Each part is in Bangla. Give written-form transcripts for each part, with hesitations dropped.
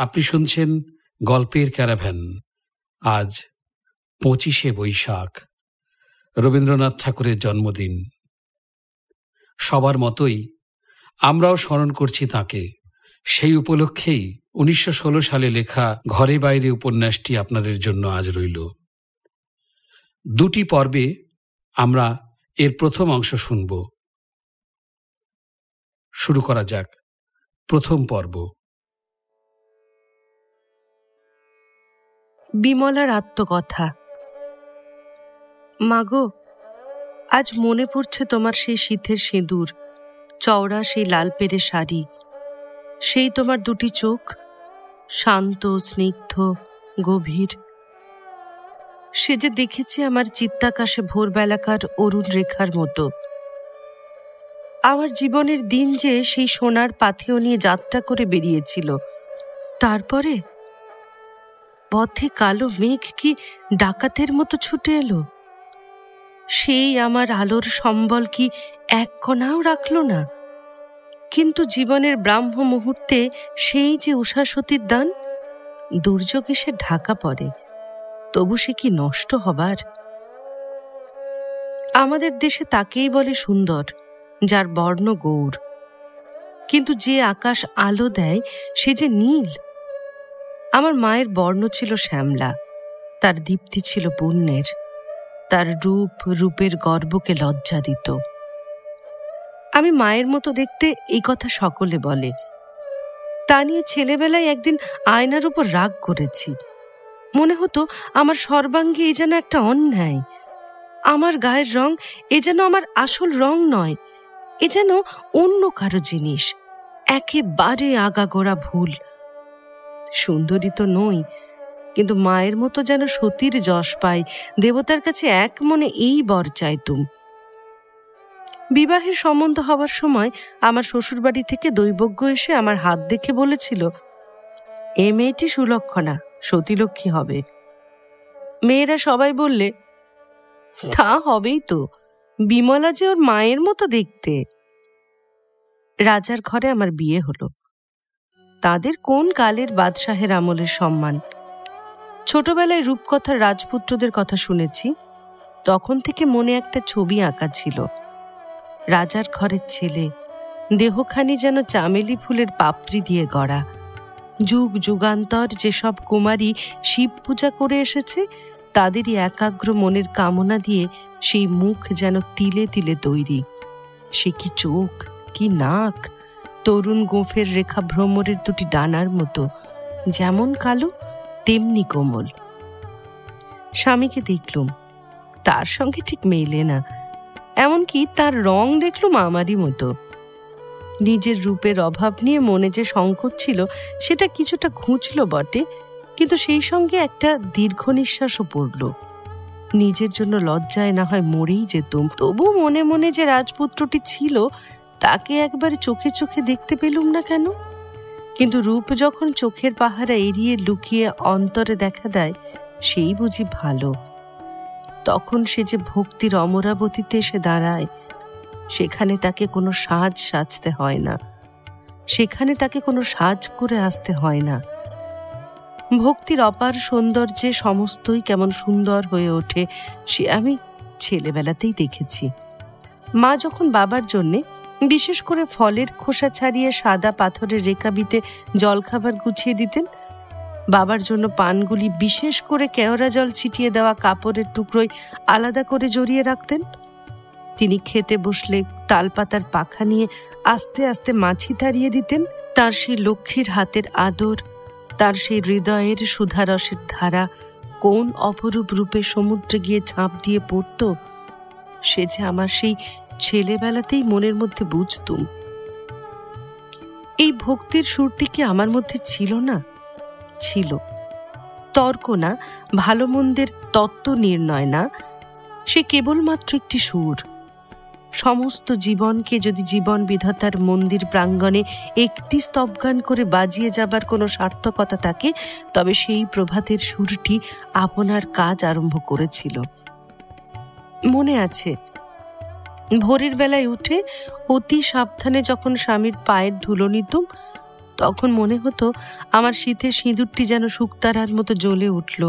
আপনি শুনছেন গল্পের ক্যারাভ্যান। আজ 25শে বৈশাখ, রবীন্দ্রনাথ ঠাকুরের জন্মদিন। সবার মতোই আমরাও স্মরণ করছি তাঁকে। সেই উপলক্ষেই 1916 সালে লেখা ঘরে বাইরে উপন্যাসটি আপনাদের জন্য আজ রইল। দুটি পর্বে আমরা এর প্রথম অংশ শুনব। শুরু করা যাক প্রথম পর্ব। বিমলার আত্মকথা। মাগো, আজ মনে পড়ছে তোমার সেই শীতের সিঁদুর, চওড়া সেই লাল পেরে শাড়ি, সেই তোমার দুটি চোখ, শান্ত, স্নিগ্ধ, গভীর। সে যে দেখেছি আমার চিত্তাকাশে ভোরবেলাকার অরুণ রেখার মতো। আমার জীবনের দিন যে সেই সোনার পাথেয় নিয়ে যাত্রা করে বেরিয়েছিল। তারপরে পথে কালো মেঘ কি ডাকাতের মতো ছুটে এলো। সেই আমার আলোর সম্বল কি এক কণাও রাখল না। কিন্তু জীবনের ব্রাহ্ম মুহূর্তে সেই যে উষাসতীর দান, দুর্যোগ এসে ঢাকা পড়ে, তবু সে কি নষ্ট হবার? আমাদের দেশে তাকেই বলে সুন্দর, যার বর্ণ গৌর। কিন্তু যে আকাশ আলো দেয় সে যে নীল। আমার মায়ের বর্ণ ছিল শ্যামলা, তার দীপ্তি ছিল পুণ্যের, তার রূপের গর্বকে লজ্জা দিত। আমি মায়ের মতো দেখতে, এই কথা সকলে বলে। তা নিয়ে ছেলেবেলায় একদিন আয়নার উপর রাগ করেছি। মনে হতো আমার সর্বাঙ্গে এ যেন একটা অন্যায়। আমার গায়ের রং এ যেন আমার আসল রং নয়, এ যেন অন্য কারো জিনিস, একেবারে আগাগোড়া ভুল। সুন্দরী তো নই, কিন্তু মায়ের মতো যেন সতীর যশ পাই, দেবতার কাছে এক মনে এই বর চাইতুম। বিবাহের সম্বন্ধ হওয়ার সময় আমার শ্বশুরবাড়ি থেকে দৈবজ্ঞ এসে আমার হাত দেখে বলেছিল, এ মেয়েটি সুলক্ষণা, সতীলক্ষ্মী হবে। মেয়েরা সবাই বললে, তা হবেই তো, বিমলা যে ওর মায়ের মতো দেখতে। রাজার ঘরে আমার বিয়ে হলো। তাদের কোন কালের বাদশাহের আমলের সম্মান। ছোটবেলায় রূপকথার রাজপুত্রদের কথা শুনেছি, তখন থেকে মনে একটা ছবি আঁকা ছিল। রাজার ঘরের ছেলে, দেহখানি যেন চামেলি ফুলের পাপড়ি দিয়ে গড়া। যুগ যুগান্তর যেসব কুমারী শিব পূজা করে এসেছে, তাদেরই একাগ্র মনের কামনা দিয়ে সেই মুখ যেন তিলে তিলে তৈরি। সে কি চোখ, কি নাক, তরুণ গোঁফের রেখা ভ্রমরের দুটি ডানার মতো, যেমন কালো তেমনি কোমল। স্বামীকে দেখলুম, তার সঙ্গে ঠিক মেলে না, এমনকি তার রং দেখলুম আমারই মতো। নিজের রূপের অভাব নিয়ে মনে যে সংকট ছিল, সেটা কিছুটা ঘুচল বটে, কিন্তু সেই সঙ্গে একটা দীর্ঘ নিঃশ্বাসও পড়ল। নিজের জন্য লজ্জায় না হয় মরেই যেতুম, তবু মনে মনে যে রাজপুত্রটি ছিল, তাকে একবার চোখে চোখে দেখতে পেলুম না কেন? কিন্তু রূপ যখন চোখের পাহারা এড়িয়ে লুকিয়ে অন্তরে দেখা দেয়, সেই বুঝি ভালো। তখন সে যে ভক্তির অমরাবতীতে এসে দাঁড়ায়, সেখানে তাকে কোনো সাজ সাজতে হয় না, সেখানে তাকে কোনো সাজ করে আসতে হয় না। ভক্তির অপার সৌন্দর্যে সমস্তই কেমন সুন্দর হয়ে ওঠে, সে আমি ছেলেবেলাতেই দেখেছি। মা যখন বাবার জন্যে, বিশেষ করে ফলের খোসা ছাড়িয়ে সাদা পাথরের রেকাবিতে জলখাবার গুছিয়ে দিতেন, বাবার জন্য পানগুলি বিশেষ করে কেওড়া জল ছিটিয়ে দেওয়া কাপড়ের টুকরোয় আলাদা করে জড়িয়ে রাখতেন। তিনি খেতে বসলে তালপাতার পাখা নিয়ে আস্তে আস্তে মাছি তাড়িয়ে দিতেন। তার সেই লক্ষ্মীর হাতের আদর, তার সেই হৃদয়ের সুধারসের ধারা কোন অপরূপ রূপে সমুদ্রে গিয়ে ঝাঁপ দিয়ে পড়ত, সে যে আমার সেই ছেলেবেলাতেই মনের মধ্যে বুঝতুম। এই ভক্তির সুরটি কি আমার মধ্যে ছিল না? ছিল। তর্ক না, ভালো মন্দের তত্ত্ব নির্ণয় না, সে কেবলমাত্র একটি সুর। সমস্ত জীবনকে যদি জীবন বিধাতার মন্দির প্রাঙ্গণে একটি স্তবগান করে বাজিয়ে যাবার কোনো সার্থকতা থাকে, তবে সেই প্রভাতের সুরটি আপনার কাজ আরম্ভ করেছিল। মনে আছে, ভোরের বেলায় উঠে অতি সাবধানে যখন স্বামীর পায়ের ধুলো নিতুম, তখন মনে হতো আমার শীতের সিঁদুরটি যেন শুকতারার মতো জ্বলে উঠল।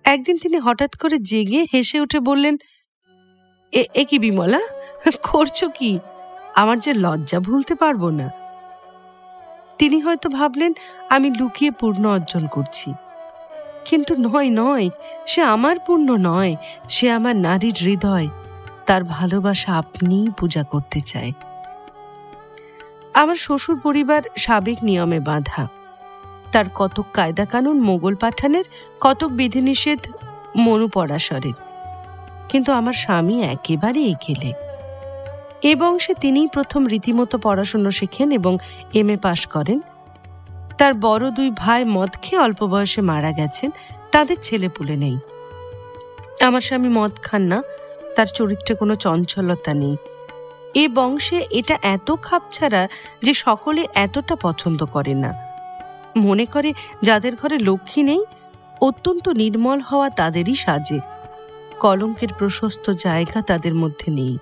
একদিন তিনি হঠাৎ করে জেগে হেসে উঠে বললেন, এ কি বিমলা, করছো কি? আমার যে লজ্জা ভুলতে পারবো না। তিনি হয়তো ভাবলেন আমি লুকিয়ে পূর্ণ অর্জন করছি, কিন্তু নয়, সে আমার পূর্ণ নয়, সে আমার নারীর হৃদয়, তার ভালোবাসা আপনিই পূজা করতে চায়। আমার শ্বশুর পরিবার সাবেক নিয়মে বাঁধা, তার কতক কায়দা কানুন মোগল পাঠানের, কতক বিধিনিষেধ মনু পরাশরের, কিন্তু আমার স্বামী একেবারে একেলে। এ বংশে তিনিই প্রথম রীতিমতো পড়াশুনো শেখেন এবং MA পাশ করেন। তার বড় 2 ভাই মদ খেয়ে অল্প বয়সে মারা গেছেন, তাদের ছেলেপুলে নেই। আমার স্বামী মদ খান না, তার চরিত্রে কোনো চঞ্চলতা নেই। এ বংশে এটা এত খাপছাড়া যে সকলে এতটা পছন্দ করে না। মনে করে যাদের ঘরে লক্ষ্মী নেই, অত্যন্ত নির্মল হওয়া তাদেরই সাজে। কলঙ্কের প্রশস্ত জায়গা তাদের মধ্যে নেই,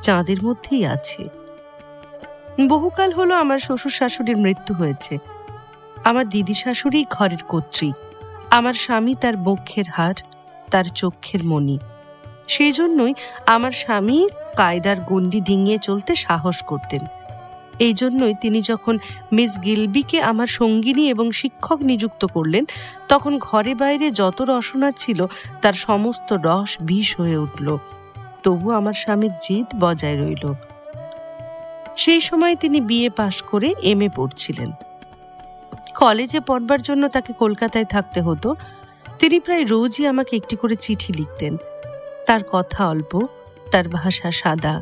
চাঁদের মধ্যেই আছে। বহুকাল হলো আমার শ্বশুর শাশুড়ির মৃত্যু হয়েছে। আমার দিদি শাশুড়ি ঘরের কর্ত্রী, আমার স্বামী তার বক্ষের হার, তার চক্ষের মণি। সেই জন্যই আমার স্বামী কায়দার গণ্ডি ডিঙিয়ে চলতে সাহস করতেন। এই জন্যই তিনি যখন মিস গিলবিকে আমার সঙ্গিনী এবং শিক্ষক নিযুক্ত করলেন, তখন ঘরে বাইরে যত রসনা ছিল তার সমস্ত রস বিষ হয়ে উঠল। তবু আমার স্বামীর জেদ বজায় রইল। সেই সময় তিনি BA পাশ করে MA পড়ছিলেন। কলেজে পড়বার জন্য তাকে কলকাতায় থাকতে হতো। তিনি প্রায় রোজই আমাকে একটি করে চিঠি লিখতেন। তার কথা অল্প, তার ভাষা সাদা,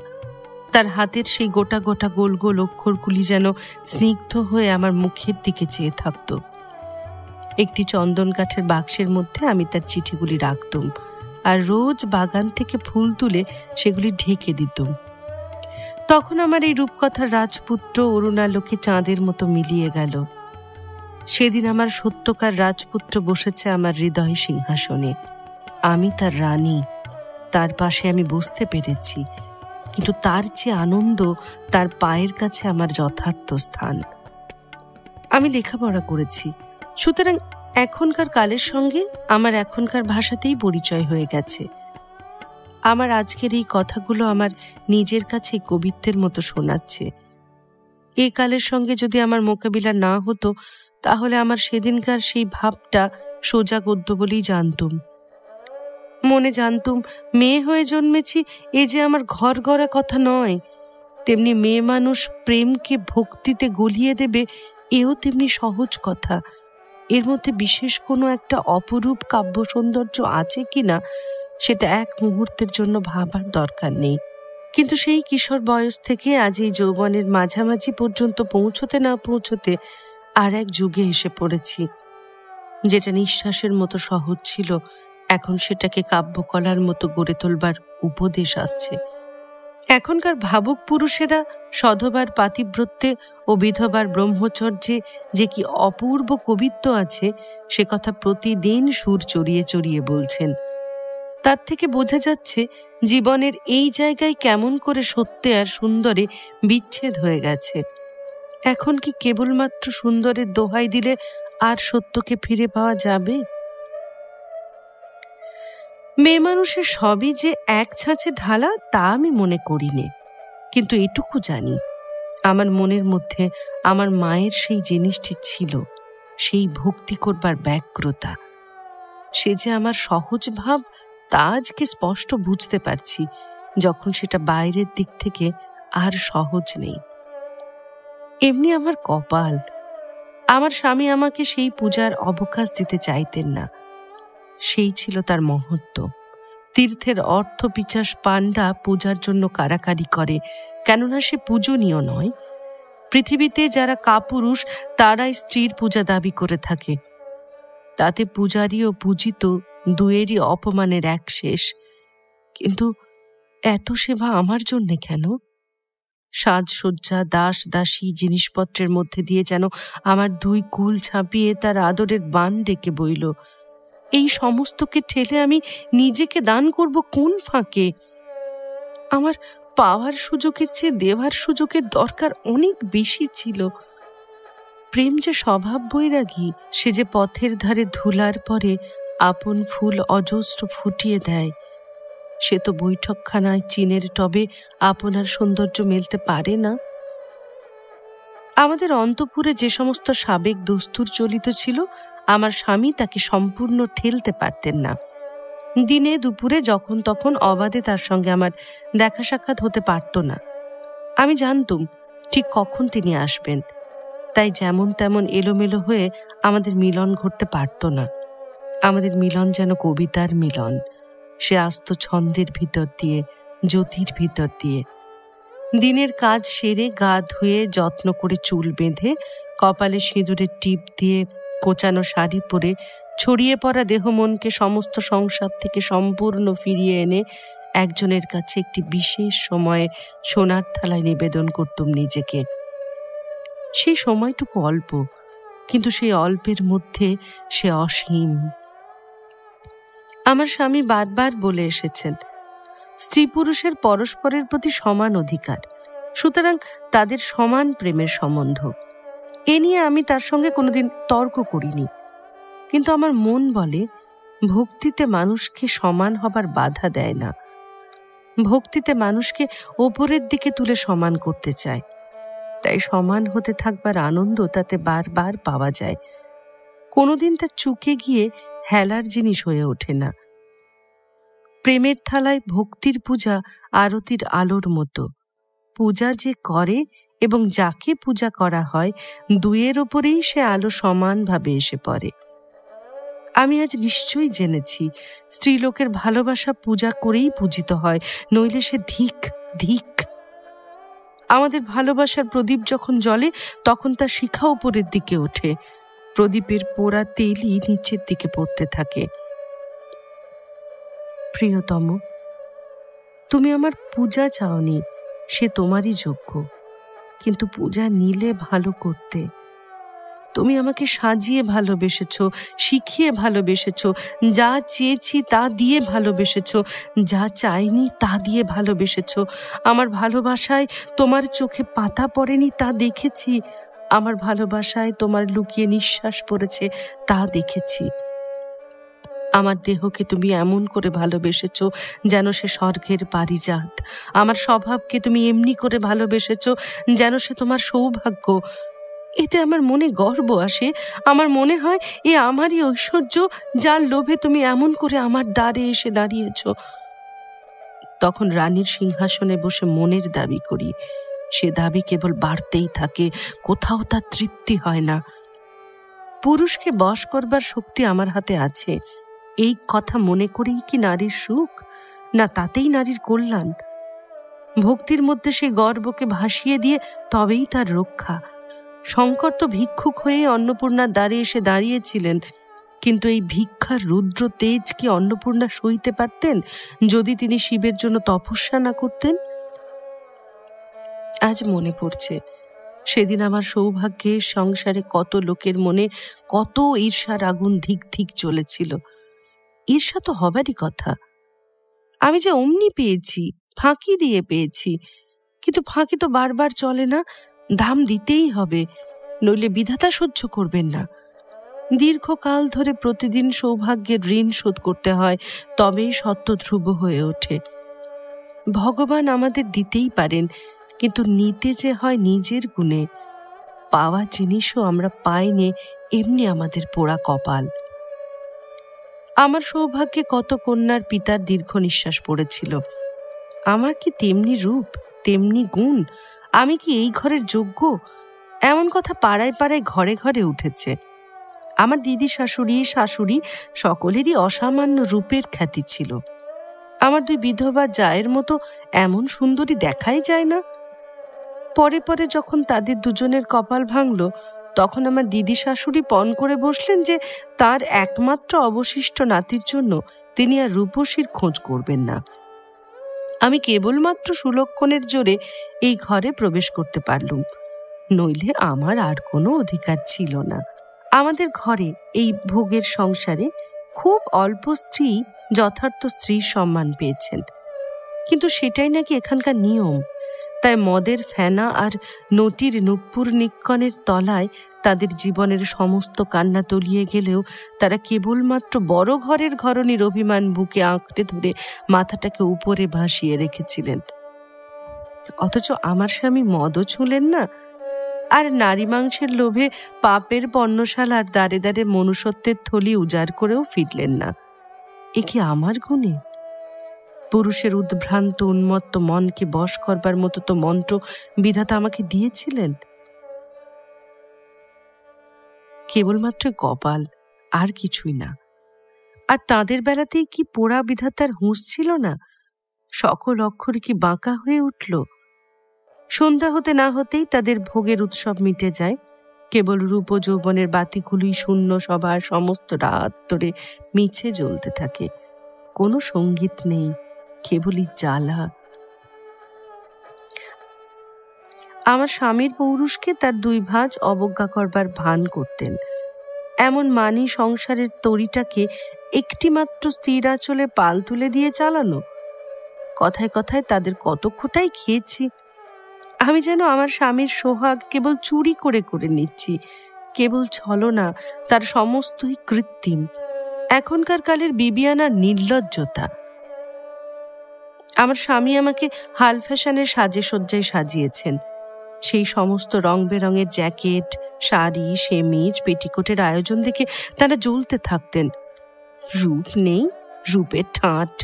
তার হাতের সেই গোটা গোটা গোল গোল অক্ষরগুলি যেন স্নিগ্ধ হয়ে আমার মুখের দিকে চেয়ে থাকত। একটি চন্দন কাঠের বাক্সের মধ্যে আমি তার চিঠিগুলি রাখতুম, আর রোজ বাগান থেকে ফুল তুলে সেগুলি ঢেকে দিতুম। তখন আমার এই রূপকথার রাজপুত্র অরুণালোকে চাঁদের মতো মিলিয়ে গেল। সেদিন আমার সত্যকার রাজপুত্র বসেছে আমার হৃদয় সিংহাসনে। আমি তার রানী, তার পাশে আমি বসতে পেরেছি, কিন্তু তার চেয়ে আনন্দ তার পায়ের কাছে আমার যথার্থ স্থান। আমি লেখাপড়া করেছি, সুতরাং এখনকার কালের সঙ্গে আমার এখনকার ভাষাতেই পরিচয় হয়ে গেছে। আমার আজকের এই কথাগুলো আমার নিজের কাছে কবিত্বের মতো শোনাচ্ছে। এই কালের সঙ্গে যদি আমার মোকাবিলা না হতো, তাহলে আমার সেদিনকার সেই ভাবটা সোজা গদ্য বলেই জানতুম। মনে জানতুম মেয়ে হয়ে জন্মেছি, এ যে আমার ঘর গড়া কথা নয়। তেমনি মেয়ে মানুষ প্রেমকে ভক্তিতে গলিয়ে দেবে, এও তেমনি সহজ কথা। এর মধ্যে বিশেষ কোনো একটা অপরূপ কাব্য সৌন্দর্য আছে কিনা সেটা এক মুহূর্তের জন্য ভাবার দরকার নেই। কিন্তু সেই কিশোর বয়স থেকে আজ এই যৌবনের মাঝামাঝি পর্যন্ত পৌঁছতে না পৌঁছতে আর এক যুগে এসে পড়েছি। যেটা নিঃশ্বাসের মতো সহজ ছিল, এখন সেটাকে কাব্যকলার মতো গড়ে তোলবার উপদেশ আসছে। এখনকার ভাবুক পুরুষেরা সধবার পাতিব্রত্যে ও বিধবার ব্রহ্মচর্যে যে কি অপূর্ব কবিত্ব আছে, সে কথা প্রতিদিন সুর চড়িয়ে চড়িয়ে বলছেন। তার থেকে বোঝা যাচ্ছে জীবনের এই জায়গায় কেমন করে সত্যে আর সুন্দরে বিচ্ছেদ হয়ে গেছে। এখন কি কেবলমাত্র সুন্দরের দোহাই দিলে আর সত্যকে ফিরে পাওয়া যাবে? মেয়ে মানুষের সবই যে এক ছাঁচে ঢালা তা আমি মনে করি নে, কিন্তু এটুকু জানি আমার মনের মধ্যে আমার মায়ের সেই জিনিসটি ছিল, সেই ভক্তি করবার ব্যগ্রতা। সে যে আমার সহজ ভাব তা আজকে স্পষ্ট বুঝতে পারছি, যখন সেটা বাইরের দিক থেকে আর সহজ নেই। এমনি আমার কপাল, আমার স্বামী আমাকে সেই পূজার অবকাশ দিতে চাইতেন না। সেই ছিল তার মহত্ব। তীর্থের অর্থ পিচাস পাণ্ডা পূজার জন্য কারাকারি করে, কেননা সে পূজনীয় নয়। পৃথিবীতে যারা কাপুরুষ তারাই স্ত্রীর পূজা দাবি করে থাকে। তাতে পূজারী ও পূজিত দুয়েরই অপমানের এক শেষ। কিন্তু এত সেবা আমার জন্যে কেন? সাজসজ্জা, দাস দাসী জিনিসপত্রের মধ্যে দিয়ে যেন আমার 2 কুল ছাপিয়ে তার আদরের বান ডেকে বইল। এই সমস্তকে ঠেলে আমি নিজেকে দান করব কোন ফাঁকে? আমার পাওয়ার সুযোগের চেয়ে দেওয়ার সুযোগের দরকার অনেক বেশি ছিল। প্রেম যে স্বভাব বৈরাগী, সে যে পথের ধারে ধুলার পরে আপন ফুল অজস্র ফুটিয়ে দেয়, সে তো বৈঠকখানায় চিনের টবে আপনার সৌন্দর্য মেলতে পারে না। আমাদের অন্তঃপুরে যে সমস্ত সাবেক দস্তুর চলিত ছিল, আমার স্বামী তাকে সম্পূর্ণ ঠেলতে পারতেন না। দিনে দুপুরে যখন তখন অবাধে তার সঙ্গে আমার দেখা সাক্ষাৎ হতে পারত না। আমি জানতুম ঠিক কখন তিনি আসবেন, তাই যেমন তেমন এলোমেলো হয়ে আমাদের মিলন ঘটতে পারত না। আমাদের মিলন যেন কবিতার মিলন, সে আসত ছন্দের ভিতর দিয়ে, জ্যোতির ভিতর দিয়ে। দিনের কাজ সেরে গা ধুয়ে যত্ন করে চুল বেঁধে, কপালে সিঁদুরের টিপ দিয়ে, কোচানো শাড়ি পরে, ছড়িয়ে পড়া দেহ মনকে সমস্ত সংসার থেকে সম্পূর্ণ ফিরিয়ে এনে একজনের কাছে একটি বিশেষ সময়ে সোনার থালায় নিবেদন করতুম নিজেকে। সেই সময়টুকু অল্প, কিন্তু সেই অল্পের মধ্যে সে অসীম। আমার স্বামী বারবার বলে এসেছেন, স্ত্রী পুরুষের পরস্পরের প্রতি সমান অধিকার, সুতরাং তাদের সমান প্রেমের সম্বন্ধ। এ নিয়ে আমি তার সঙ্গে কোনোদিন তর্ক করিনি, কিন্তু আমার মন বলে ভক্তিতে মানুষকে সমান হবার বাধা দেয় না। ভক্তিতে মানুষকে ওপরের দিকে তুলে সমান করতে চায়, তাই সমান হতে থাকবার আনন্দ তাতে বারবার পাওয়া যায়। কোনোদিন তা চুকে গিয়ে হেলার জিনিস হয়ে ওঠে না। প্রেমের থালায় ভক্তির পূজা আরতির আলোর মতো। পূজা যে করে এবং যাকে পূজা করা হয়, দুয়ের ওপরেই সে আলো সমানভাবে এসে পড়ে। আমি আজ নিশ্চয়ই জেনেছি, স্ত্রীলোকের ভালোবাসা পূজা করেই পূজিত হয়, নইলে সে ধিক ধিক। আমাদের ভালোবাসার প্রদীপ যখন জ্বলে, তখন তার শিখা উপরের দিকে ওঠে, প্রদীপের পোড়া তেলই নিচের দিকে পড়তে থাকে। প্রিয়তম, তুমি আমার পূজা চাওনি, সে তোমারই যোগ্য, কিন্তু পূজা নিলে ভালো করতে। তুমি আমাকে সাজিয়ে ভালোবেসেছ, শিখিয়ে ভালোবেসেছ, যা চেয়েছি তা দিয়ে ভালোবেসেছ, যা চাইনি তা দিয়ে ভালোবেসেছ। আমার ভালোবাসায় তোমার চোখে পাতা পড়েনি তা দেখেছি, আমার ভালোবাসায় তোমার লুকিয়ে নিঃশ্বাস পড়েছে তা দেখেছি। আমার দেহকে তুমি এমন করে ভালোবেসেছ যেন সে স্বর্গের পারিজাত। আমার স্বভাবকে তুমি এমনি করে ভালোবেসেছ যেন সে তোমার সৌভাগ্য। এতে আমার মনে গর্ব আসে, আমার মনে হয় এ আমারই ঐশ্বর্য, যার লোভে তুমি এমন করে আমার দ্বারে এসে দাঁড়িয়েছ। তখন রানীর সিংহাসনে বসে মনের দাবি করি, সে দাবি কেবল বাড়তেই থাকে, কোথাও তার তৃপ্তি হয় না। পুরুষকে বশ করবার শক্তি আমার হাতে আছে, এই কথা মনে করেই কি নারীর সুখ, না তাতেই নারীর কল্যাণ? ভক্তির মধ্যে সে গর্বকে ভাসিয়ে দিয়ে তবেই তার রক্ষা। শঙ্কর তো ভিক্ষুক হয়ে অন্নপূর্ণার দ্বারে এসে দাঁড়িয়েছিলেন, কিন্তু এই ভিক্ষার রুদ্র তেজ কি অন্নপূর্ণা সইতে পারতেন যদি তিনি শিবের জন্য তপস্যা না করতেন? আজ মনে পড়ছে, সেদিন আমার সৌভাগ্যের সংসারে কত লোকের মনে কত ঈর্ষার আগুন ধিক ধিক চলেছিল। ঈর্ষা তো হবারই কথা। আমি যে অমনি পেয়েছি, ফাঁকি দিয়ে পেয়েছি, কিন্তু ফাঁকি তো বারবার চলে না, দাম দিতেই হবে, নইলে বিধাতা সহ্য করবেন না। দীর্ঘকাল ধরে প্রতিদিন সৌভাগ্যের ঋণ শোধ করতে হয়, তবেই সত্য ধ্রুব হয়ে ওঠে। ভগবান আমাদের দিতেই পারেন, কিন্তু নিতে যে হয় নিজের গুণে। পাওয়া জিনিসও আমরা পাইনি, এমনি আমাদের পোড়া কপাল। আমার সৌভাগ্যে কত কন্যার পিতার দীর্ঘ নিঃশ্বাস পড়েছিল। আমার কি তেমনি রূপ, তেমনি গুণ? আমি কি এই ঘরের যোগ্য? এমন কথা পাড়ায় পাড়ায় ঘরে ঘরে উঠেছে। আমার দিদি শাশুড়ি শাশুড়ি সকলেরই অসামান্য রূপের খ্যাতি ছিল। আমার দুই বিধবা জায়ের মতো এমন সুন্দরী দেখাই যায় না। পরে পরে যখন তাদের দুজনের কপাল ভাঙল, তখন আমার দিদি শাশুড়ি পণ করে বসলেন যে তার একমাত্র অবশিষ্ট নাতির জন্য তিনি আর রূপসীর খোঁজ করবেন না। আমি কেবলমাত্র সুলক্ষণের জোরে এই ঘরে প্রবেশ করতে পারলুম, নইলে আমার আর কোনো অধিকার ছিল না। আমাদের ঘরে এই ভোগের সংসারে খুব অল্প স্ত্রী যথার্থ স্ত্রীর সম্মান পেয়েছেন, কিন্তু সেটাই নাকি এখানকার নিয়ম। তাই মদের ফেনা আর নটির নুপুর নিক্কণের তলায় তাদের জীবনের সমস্ত কান্না তলিয়ে গেলেও তারা কেবলমাত্র বড় ঘরের ঘরণীর অভিমান বুকে আঁকড়ে ধরে মাথাটাকে উপরে ভাসিয়ে রেখেছিলেন। অথচ আমার স্বামী মদও ছুঁলেন না, আর নারী মাংসের লোভে পাপের পণ্যশালার দ্বারে দ্বারে মনুষ্যত্বের থলি উজাড় করেও ফিরলেন না। এ কি আমার গুণে? পুরুষের উদ্ভ্রান্ত উন্মত্ত মনকে বশ করবার মতো তো মন্ত্র বিধাতা আমাকে দিয়েছিলেন। কেবলমাত্র কপাল, আর কিছুই না। আর তাদের বেলাতেই কি পোড়া বিধাতার হুঁশ ছিল না? সকল অক্ষর কি বাঁকা হয়ে উঠল? সন্ধ্যা হতে না হতেই তাদের ভোগের উৎসব মিটে যায়। কেবল রূপ ও যৌবনের বাতিগুলি শূন্য সভার সমস্ত রাত ধরে মিছে জ্বলতে থাকে। কোনো সঙ্গীত নেই, কেবলই জ্বালা। আমার স্বামীর পৌরুষকে তার দুই ভাঁজ অবজ্ঞা করবার ভান করতেন। এমন মানি সংসারের তরিটাকে একটি মাত্র স্থির আঁচলে পাল তুলে দিয়ে চালানো। কথায় কথায় তাদের কত খোঁটাই খেয়েছি। আমি যেন আমার স্বামীর সোহাগ কেবল চুরি করে করে নিচ্ছি, কেবল ছলনা, তার সমস্তই কৃত্রিম। এখনকার কালের বিবিয়ানার নির্লজ্জতা। আমার স্বামী আমাকে হাল ফ্যাশনের সাজে সজ্জায় সাজিয়েছেন। সেই সমস্ত রং বেরঙের জ্যাকেট, শাড়ি, সেমিজ, পেটিকোটের আয়োজন দেখে তারা জ্বলতে থাকতেন। রূপ নেই, রূপের ঠাঁট।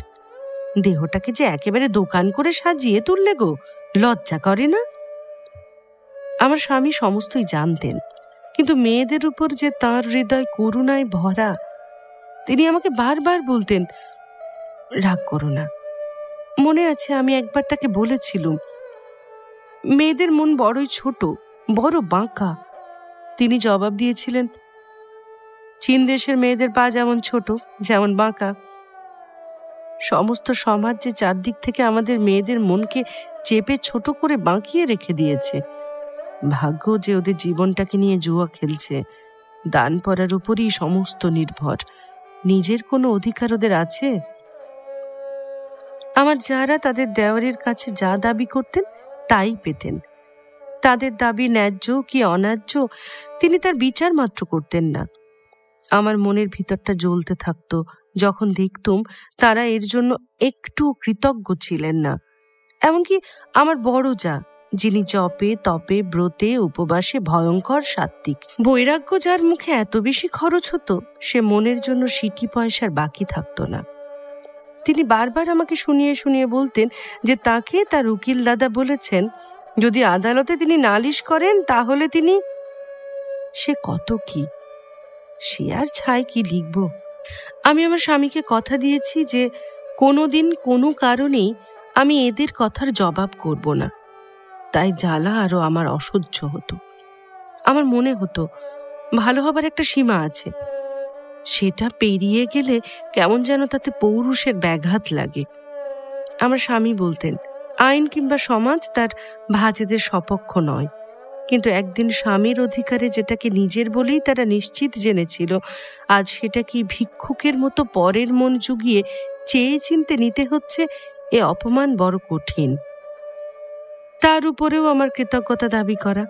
দেহটাকে যে একেবারে দোকান করে সাজিয়ে তুললে গো, লজ্জা করে না? আমার স্বামী সমস্তই জানতেন, কিন্তু মেয়েদের উপর যে তাঁর হৃদয় করুণায় ভরা। তিনি আমাকে বারবার বলতেন, রাগ করো না। মনে আছে আমি একবার তাকে বলেছিলুম, মেয়েদের মন বড়ই ছোট, বড় বাঁকা। তিনি জবাব দিয়েছিলেন, চীন দেশের মেয়েদের পা যেমন ছোট, যেমন বাঁকা। সমস্ত সমাজ যে চারদিক থেকে আমাদের মেয়েদের মনকে চেপে ছোট করে বাঁকিয়ে রেখে দিয়েছে। ভাগ্য যে ওদের জীবনটাকে নিয়ে জুয়া খেলছে। দান পড়ার উপরই সমস্ত নির্ভর। নিজের কোনো অধিকার ওদের আছে? আমার যারা তাদের দেওয়ারের কাছে যা দাবি করতেন তাই পেতেন। তাদের দাবি ন্যায্য কি অন্যায্য তিনি তার বিচার মাত্র করতেন না। আমার মনের ভিতরটা জ্বলতে থাকতো যখন দেখতুম তারা এর জন্য একটু কৃতজ্ঞ ছিলেন না। এমনকি আমার বড় যা, যিনি জপে তপে ব্রতে উপবাসে ভয়ঙ্কর সাত্ত্বিক, বৈরাগ্য যার মুখে এত বেশি খরচ হতো, সে মনের জন্য সিকি পয়সার বাকি থাকতো না। তিনি বারবার আমাকে শুনিয়ে শুনিয়ে বলতেন যে তাকে তার উকিল দাদা বলেছেন, যদি আদালতে তিনি নালিশ করেন তাহলে তিনি। সে কত কি, সে আর ছাই কি লিখব। আমি আমার স্বামীকে কথা দিয়েছি যে কোনোদিন কোনো কারণেই আমি এদের কথার জবাব করব না। তাই জ্বালা আরো আমার অসহ্য হতো। আমার মনে হতো ভালো হবার একটা সীমা আছে, সেটা পেরিয়ে গেলে কেমন যেন তাতে পৌরুষের ব্যাঘাত লাগে। আমার স্বামী বলতেন, আইন কিংবা সমাজ তার ভাজেদের সপক্ষ নয়, কিন্তু একদিন স্বামীর অধিকারে যেটাকে নিজের বলেই তারা নিশ্চিত জেনেছিল, আজ সেটা কি ভিক্ষুকের মতো পরের মন জুগিয়ে চেয়ে চিনতে নিতে হচ্ছে। এ অপমান বড় কঠিন। তার উপরেও আমার কৃতজ্ঞতা দাবি করা,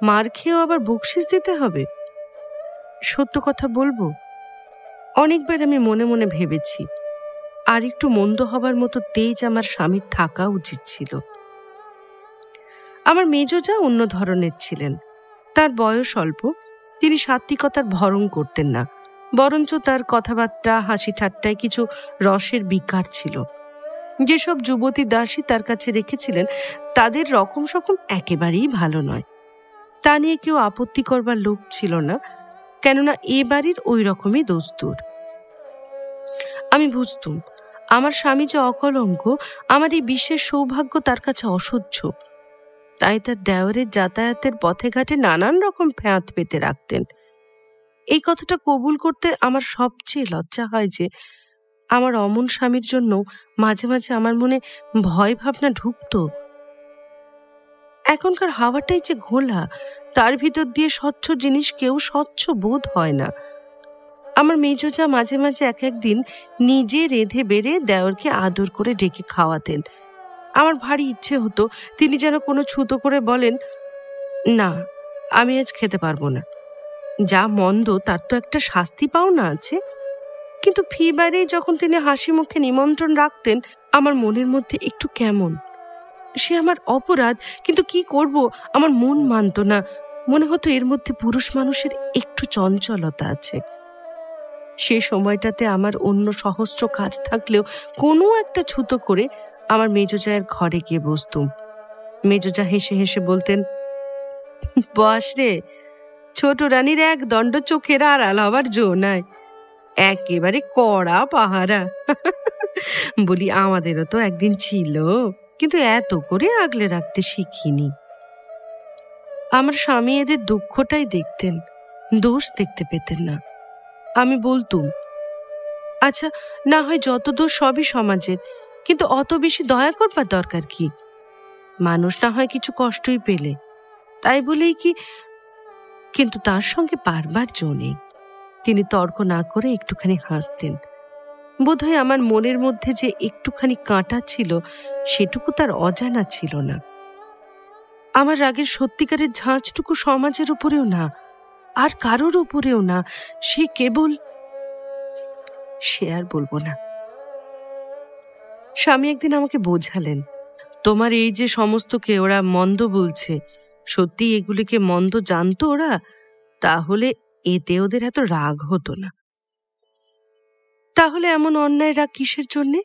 মার খেয়েও আবার বকশিস দিতে হবে। সত্য কথা বলবো, অনেকবার আমি মনে মনে ভেবেছি আর একটু মন্দ হবার মতো তেজ আমার স্বামীর থাকা উচিত ছিল। আমার মেজোজা অন্য ধরনের ছিলেন। তার বয়স অল্প, তিনি সাত্ত্বিকতার ভরণ করতেন না, বরঞ্চ তার কথাবার্তা হাসি ঠাট্টায় কিছু রসের বিকার ছিল। যেসব যুবতী দাসী তার কাছে রেখেছিলেন তাদের রকম সকম একেবারেই ভালো নয়। তা নিয়ে কেউ আপত্তি করবার লোক ছিল না, কেননা এ বাড়ির ওই রকমই দস্তুর। আমি বুঝতুম আমার স্বামী যে অকলঙ্ক, আমার এই বিশেষ সৌভাগ্য তার কাছে অসহ্য। তাই তার দেওয়ারের যাতায়াতের পথে ঘাটে নানান রকম ফ্যাঁত পেতে রাখতেন। এই কথাটা কবুল করতে আমার সবচেয়ে লজ্জা হয় যে আমার অমন স্বামীর জন্য মাঝে মাঝে আমার মনে ভয় ভাবনা ঢুকতো। এখনকার হাওয়াটাই যে ঘোলা, তার ভিতর দিয়ে স্বচ্ছ জিনিস কেউ স্বচ্ছ বোধ হয় না। আমার মেজোজা মাঝে মাঝে এক একদিন নিজে রেঁধে বেড়ে দেওরকে আদর করে ডেকে খাওয়াতেন। আমার ভারী ইচ্ছে হতো তিনি যেন কোনো ছুতো করে বলেন, না আমি আজ খেতে পারবো না, যা মন্দ তার তো একটা শাস্তি পাওনা আছে। কিন্তু ফি বাইরেই যখন তিনি হাসি মুখে নিমন্ত্রণ রাখতেন, আমার মনের মধ্যে একটু কেমন, সে আমার অপরাধ, কিন্তু কি করব, আমার মন মানত না। মনে হতো এর মধ্যে পুরুষ মানুষের একটু চঞ্চলতা আছে। সে সময়টাতে আমার অন্য সহস্র কাজ থাকলেও কোনো একটা ছুতো করে আমার মেজজায়ের ঘরে গিয়ে বসতুম। মেজজা হেসে হেসে বলতেন, বস রে, ছোট রানীর এক দণ্ড চোখের আড়াল হবার জো নাই, একেবারে কড়া পাহারা। বলি, আমাদেরও তো একদিন ছিল, কিন্তু এত করে আগলে রাখতে শিখিনি। আমার স্বামী এদের দুঃখটাই দেখতেন, দোষ দেখতে পেতেন না। আমি বলতুম, আচ্ছা না হয় যত দোষ সবই সমাজের, কিন্তু অত বেশি দয়া করবার দরকার কি? মানুষ না হয় কিছু কষ্টই পেলে, তাই বলেই কি? কিন্তু তার সঙ্গে পারবার জো নেই। তিনি তর্ক না করে একটুখানি হাসতেন। বোধহয় আমার মনের মধ্যে যে একটুখানি কাঁটা ছিল, সেটুকু তার অজানা ছিল না। আমার রাগের সত্যিকারের ঝাঁঝটুকু সমাজের উপরেও না, আর কারোর উপরেও না, সে কেবল, সে আর বলবো না। স্বামী একদিন আমাকে বোঝালেন, তোমার এই যে সমস্তকে ওরা মন্দ বলছে, সত্যি এগুলিকে মন্দ জানতো ওরা, তাহলে এতে ওদের এত রাগ হতো না। তাহলে এমন অন্যায় রাগ কিসের জন্যে?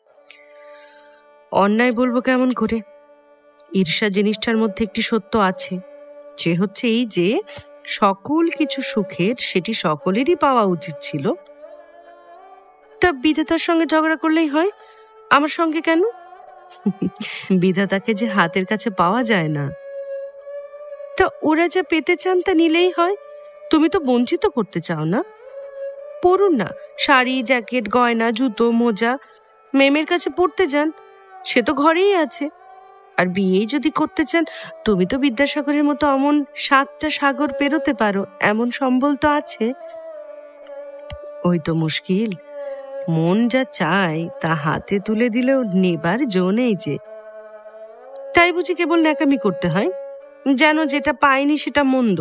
অন্যায় বলবো কেমন করে? ঈর্ষা জিনিসটার মধ্যে একটি সত্য আছে, যে হচ্ছে এই যে সকল কিছু সুখের সেটি সকলেরই পাওয়া উচিত ছিল। তা বিধাতার সঙ্গে ঝগড়া করলেই হয়, আমার সঙ্গে কেন? বিধাতাকে যে হাতের কাছে পাওয়া যায় না। তা ওরা যা পেতে চান তা নিলেই হয়, তুমি তো বঞ্চিত করতে চাও না। পড়ুন না, শাড়ি, জ্যাকেট, গয়না, জুতো, মোজা, মেমের কাছে পড়তে যান, সে তো ঘরেই আছে। আর বিয়েই যদি করতে চান, তুমি তো বিদ্যাসাগরের মতো অমন 7টা সাগর পেরোতে পারো, এমন সম্বল তো আছে। ওই তো মুশকিল, মন যা চায় তা হাতে তুলে দিলেও নেবার জো নেই যে। তাই বুঝি কেবল ন্যাকামি করতে হয়, যেন যেটা পায়নি সেটা মন্দ,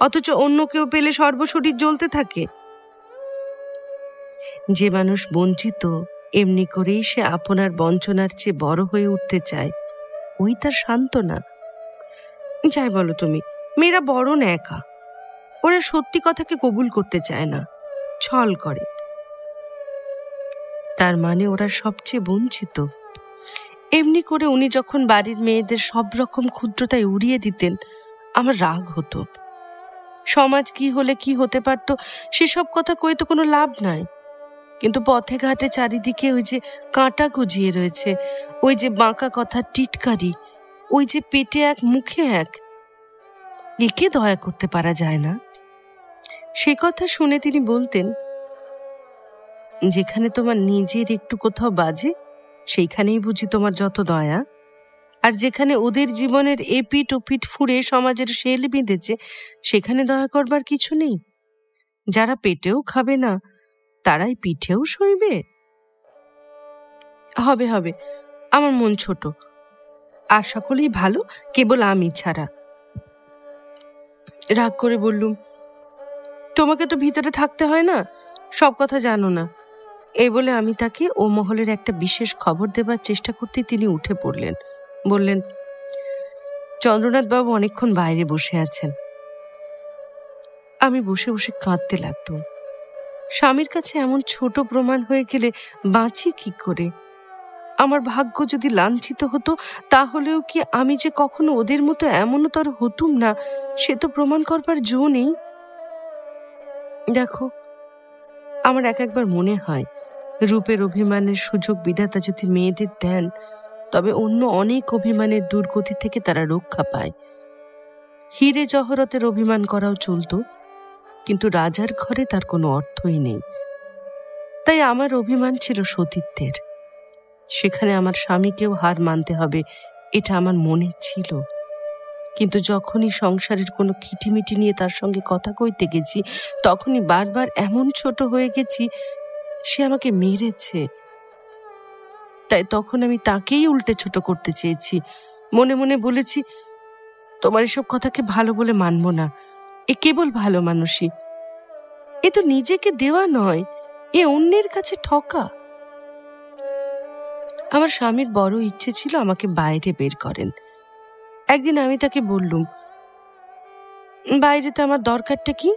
অথচ অন্য কেউ পেলে সর্বশরীর জ্বলতে থাকে। যে মানুষ বঞ্চিত, এমনি করেই সে আপনার বঞ্চনার চেয়ে বড় হয়ে উঠতে চায়, ওই তার সান্ত্বনা। যাই বলো তুমি, মেয়েরা বড় ন্যাকা, ওরা সত্যি কথাকে কবুল করতে চায় না, ছল করে। তার মানে ওরা সবচেয়ে বঞ্চিত। এমনি করে উনি যখন বাড়ির মেয়েদের সব রকম ক্ষুদ্রতায় উড়িয়ে দিতেন, আমার রাগ হতো। সমাজ কি হলে কি হতে পারত সেসব কথা কই তো কোনো লাভ নাই। কিন্তু পথে ঘাটে চারিদিকে ওই যে কাঁটা গজিয়ে রয়েছে, ওই যে বাঁকা কথা টিটকারি, ওই যে পেটে এক মুখে এক, একে দয়া করতে পারা যায় না। সে কথা শুনে তিনি বলতেন, যেখানে তোমার নিজের একটু কোথাও বাজে, সেইখানেই বুঝি তোমার যত দয়া। আর যেখানে ওদের জীবনের এপিট ওপিট ফুঁড়ে সমাজের শেল বিঁধেছে, সেখানে দয়া করবার কিছু নেই। যারা পেটেও খাবে না, তারাই পিঠেও সইবে। হবে হবে, আমার মন ছোট, আর সকলেই ভালো, কেবল আমি ছাড়া। রাগ করে বললুম, তোমাকে তো ভিতরে থাকতে হয় না, সব কথা জানো না। এই বলে আমি তাকে ও মহলের একটা বিশেষ খবর দেবার চেষ্টা করতে তিনি উঠে পড়লেন। বললেন, চন্দ্রনাথ বাবু অনেকক্ষণ বাইরে বসে আছেন। আমি বসে বসে কাঁদতে লাগলুম। স্বামীর কাছে এমন ছোট প্রমাণ হয়ে গেলে বাঁচি কি করে? আমার ভাগ্য যদি লাঞ্ছিত হতো, তাহলেও কি আমি যে কখনো ওদের মতো এমনতর হতুম না, সে তো প্রমাণ করবার জো নেই। দেখো, আমার একবার মনে হয়, রূপের অভিমানের সুযোগ বিধাতা যদি মেয়েদের দেন, তবে অন্য অনেক অভিমানের দুর্গতি থেকে তারা রক্ষা পায়। হীরে জহরতের অভিমান করাও চলত, কিন্তু রাজার ঘরে তার কোনো অর্থই নেই। তাই আমার অভিমান ছিল সতীত্বের। সেখানে আমার স্বামীকেও হার মানতে হবে, এটা আমার মনে ছিল। কিন্তু যখনই সংসারের কোনো খিটিমিটি নিয়ে তার সঙ্গে কথা কইতে গেছি, তখনই বারবার এমন ছোট হয়ে গেছি, সে আমাকে মেরেছে। তাই তখন আমি তাকেই উল্টে ছোট করতে চেয়েছি। মনে মনে বলেছি, তোমার এসব কথাকে ভালো বলে মানব না, এ কেবল ভালো মানুষই। এ তো নিজেকে দেওয়া নয়, এ অন্যের কাছে ঠকা। আমার স্বামীর বড় ইচ্ছে ছিল আমাকে বাইরে বের করেন। একদিন আমি তাকে বললুম, বাইরেতে আমার দরকারটা কি?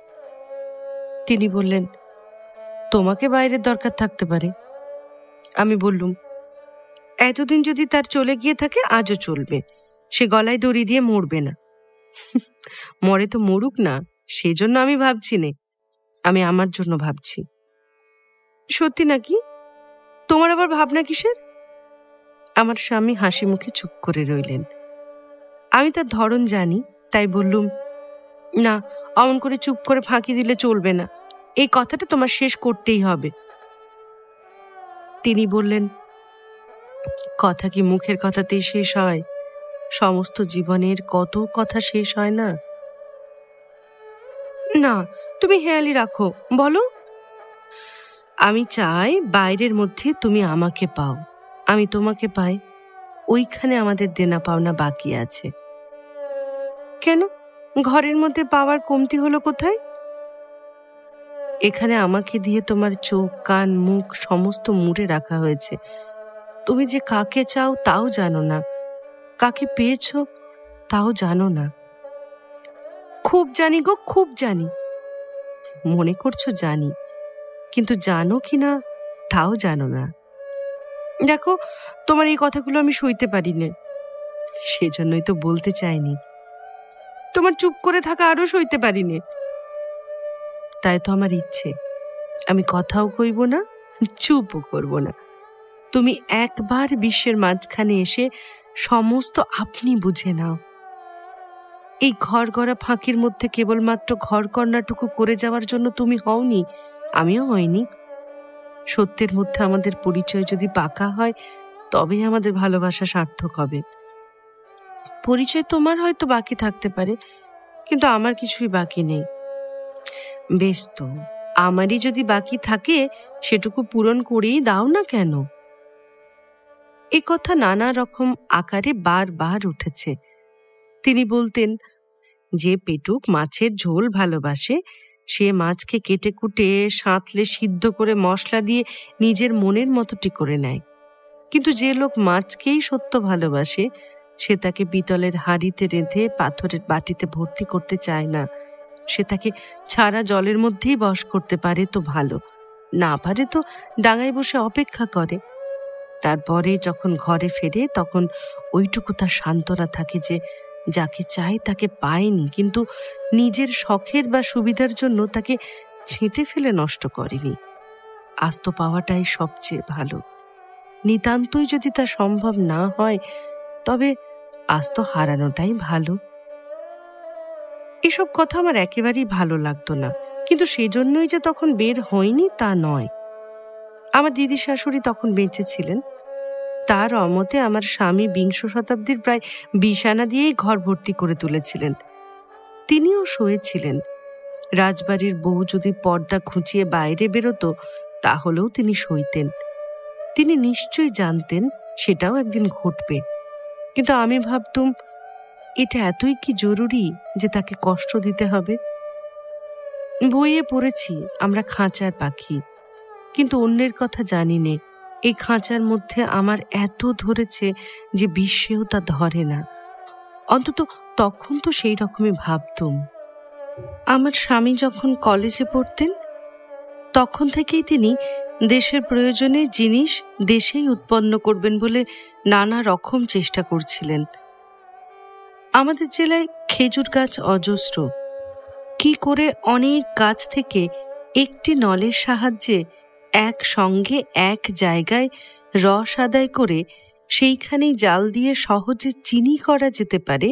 তিনি বললেন, তোমাকে বাইরের দরকার থাকতে পারে। আমি বললুম, এতদিন যদি তার চলে গিয়ে থাকে আজও চলবে, সে গলায় দড়ি দিয়ে মরবে না। মরে তো মরুক না, সেজন্য আমি ভাবছি নে, আমি আমার জন্য ভাবছি। সত্যি নাকি? তোমার আবার ভাবনা কিসের? আমার স্বামী হাসি মুখে চুপ করে রইলেন। আমি তার ধরন জানি, তাই বললুম, না, অমন করে চুপ করে ফাঁকি দিলে চলবে না, এই কথাটা তোমার শেষ করতেই হবে। তিনি বললেন, কথা কি মুখের কথাতেই শেষ হয়? সমস্ত জীবনের কত কথা শেষ হয় না। না, তুমি হেয়ালি রাখো, বলো। আমি চাই বাইরের মধ্যে তুমি আমাকে পাও, আমি তোমাকে পাই, ওইখানে আমাদের দেনা পাওনা বাকি আছে। কেন, ঘরের মধ্যে পাওয়ার কমতি হলো কোথায়? এখানে আমাকে দিয়ে তোমার চোখ, কান, মুখ সমস্ত মুড়ে রাখা হয়েছে। তুমি যে কাকে চাও তাও জানো না, কাকে পেয়েছ তাও জানো না। খুব জানি গো, খুব জানি। মনে করছো জানি, কিন্তু জানো কি না তাও জানো না। দেখো, তোমার এই কথাগুলো আমি সইতে পারি না, সেজন্যই তো বলতে চাইনি। তোমার চুপ করে থাকা আরো সইতে পারি না, তাই তো আমার ইচ্ছে আমি কথাও কইব না, চুপও করব না। তুমি একবার বিশ্বের মাঝখানে এসে সমস্ত আপনি বুঝে নাও। এই ঘর গড়া ফাঁকির মধ্যে কেবলমাত্র ঘর কর্নাটুকু করে যাওয়ার জন্য তুমি হওনি, আমিও হইনি। সত্যের মধ্যে আমাদের পরিচয় যদি পাকা হয়, তবেই আমাদের ভালোবাসা সার্থক হবে। পরিচয় তোমার হয়তো বাকি থাকতে পারে, কিন্তু আমার কিছুই বাকি নেই। বেশ তো, আমারই যদি বাকি থাকে সেটুকু পূরণ করেই দাও না কেন? এ কথা নানা রকম আকারে বারবার উঠেছে। তিনি বলতেন, যে পেটুক মাছের ঝোল ভালোবাসে, সে মাছকে কেটে কুটে সাঁতলে সিদ্ধ করে মশলা দিয়ে নিজের মনের মতোটি করে নেয়। কিন্তু যে লোক মাছকেই সত্য ভালোবাসে, সে তাকে পিতলের হাঁড়িতে রেঁধে পাথরের বাটিতে ভর্তি করতে চায় না। সে তাকে ছাড়া জলের মধ্যেই বশ করতে পারে তো ভালো, না পারে তো ডাঙায় বসে অপেক্ষা করে। তারপরে যখন ঘরে ফেরে তখন ওইটুকু তার সান্ত্বনা থাকে যে যাকে চায় তাকে পায়নি, কিন্তু নিজের শখের বা সুবিধার জন্য তাকে ছেঁটে ফেলে নষ্ট করেনি। আস্ত পাওয়াটাই সবচেয়ে ভালো। নিতান্তই যদি তা সম্ভব না হয়, তবে আস্ত হারানোটাই ভালো। এসব কথা আমার একেবারেই ভালো লাগতো না, কিন্তু সেজন্যই যে তখন বের হয়নি তা নয়। আমার দিদি শাশুড়ি তখন বেঁচে ছিলেন। তার অমতে আমার স্বামী বিংশ শতাব্দীর প্রায় 20 আনা দিয়েই ঘর ভর্তি করে তুলেছিলেন। তিনিও শোয়েছিলেন। রাজবাড়ির বউ যদি পর্দা খুঁচিয়ে বাইরে বেরোতো, তাহলেও তিনি সইতেন। তিনি নিশ্চয়ই জানতেন সেটাও একদিন ঘটবে, কিন্তু আমি ভাবতুম, এটা এতই কি জরুরি যে তাকে কষ্ট দিতে হবে? বইয়ে পড়েছি আমরা খাঁচার পাখি, কিন্তু অন্যের কথা জানি নে। এই খাঁচার মধ্যে আমার এত ধরেছে যে বিশ্বেও তা ধরে না। অন্তত তখন তো সেই রকমই ভাবতুম। আমার স্বামী যখন কলেজে পড়তেন, তখন থেকেই তিনি দেশের প্রয়োজনে জিনিস দেশেই উৎপন্ন করবেন বলে নানা রকম চেষ্টা করছিলেন। আমাদের জেলায় খেজুর গাছ অজস্র। কি করে অনেক গাছ থেকে একটি নলের সাহায্যে একসঙ্গে এক জায়গায় রস আদায় করে সেইখানেই জাল দিয়ে সহজে চিনি করা যেতে পারে,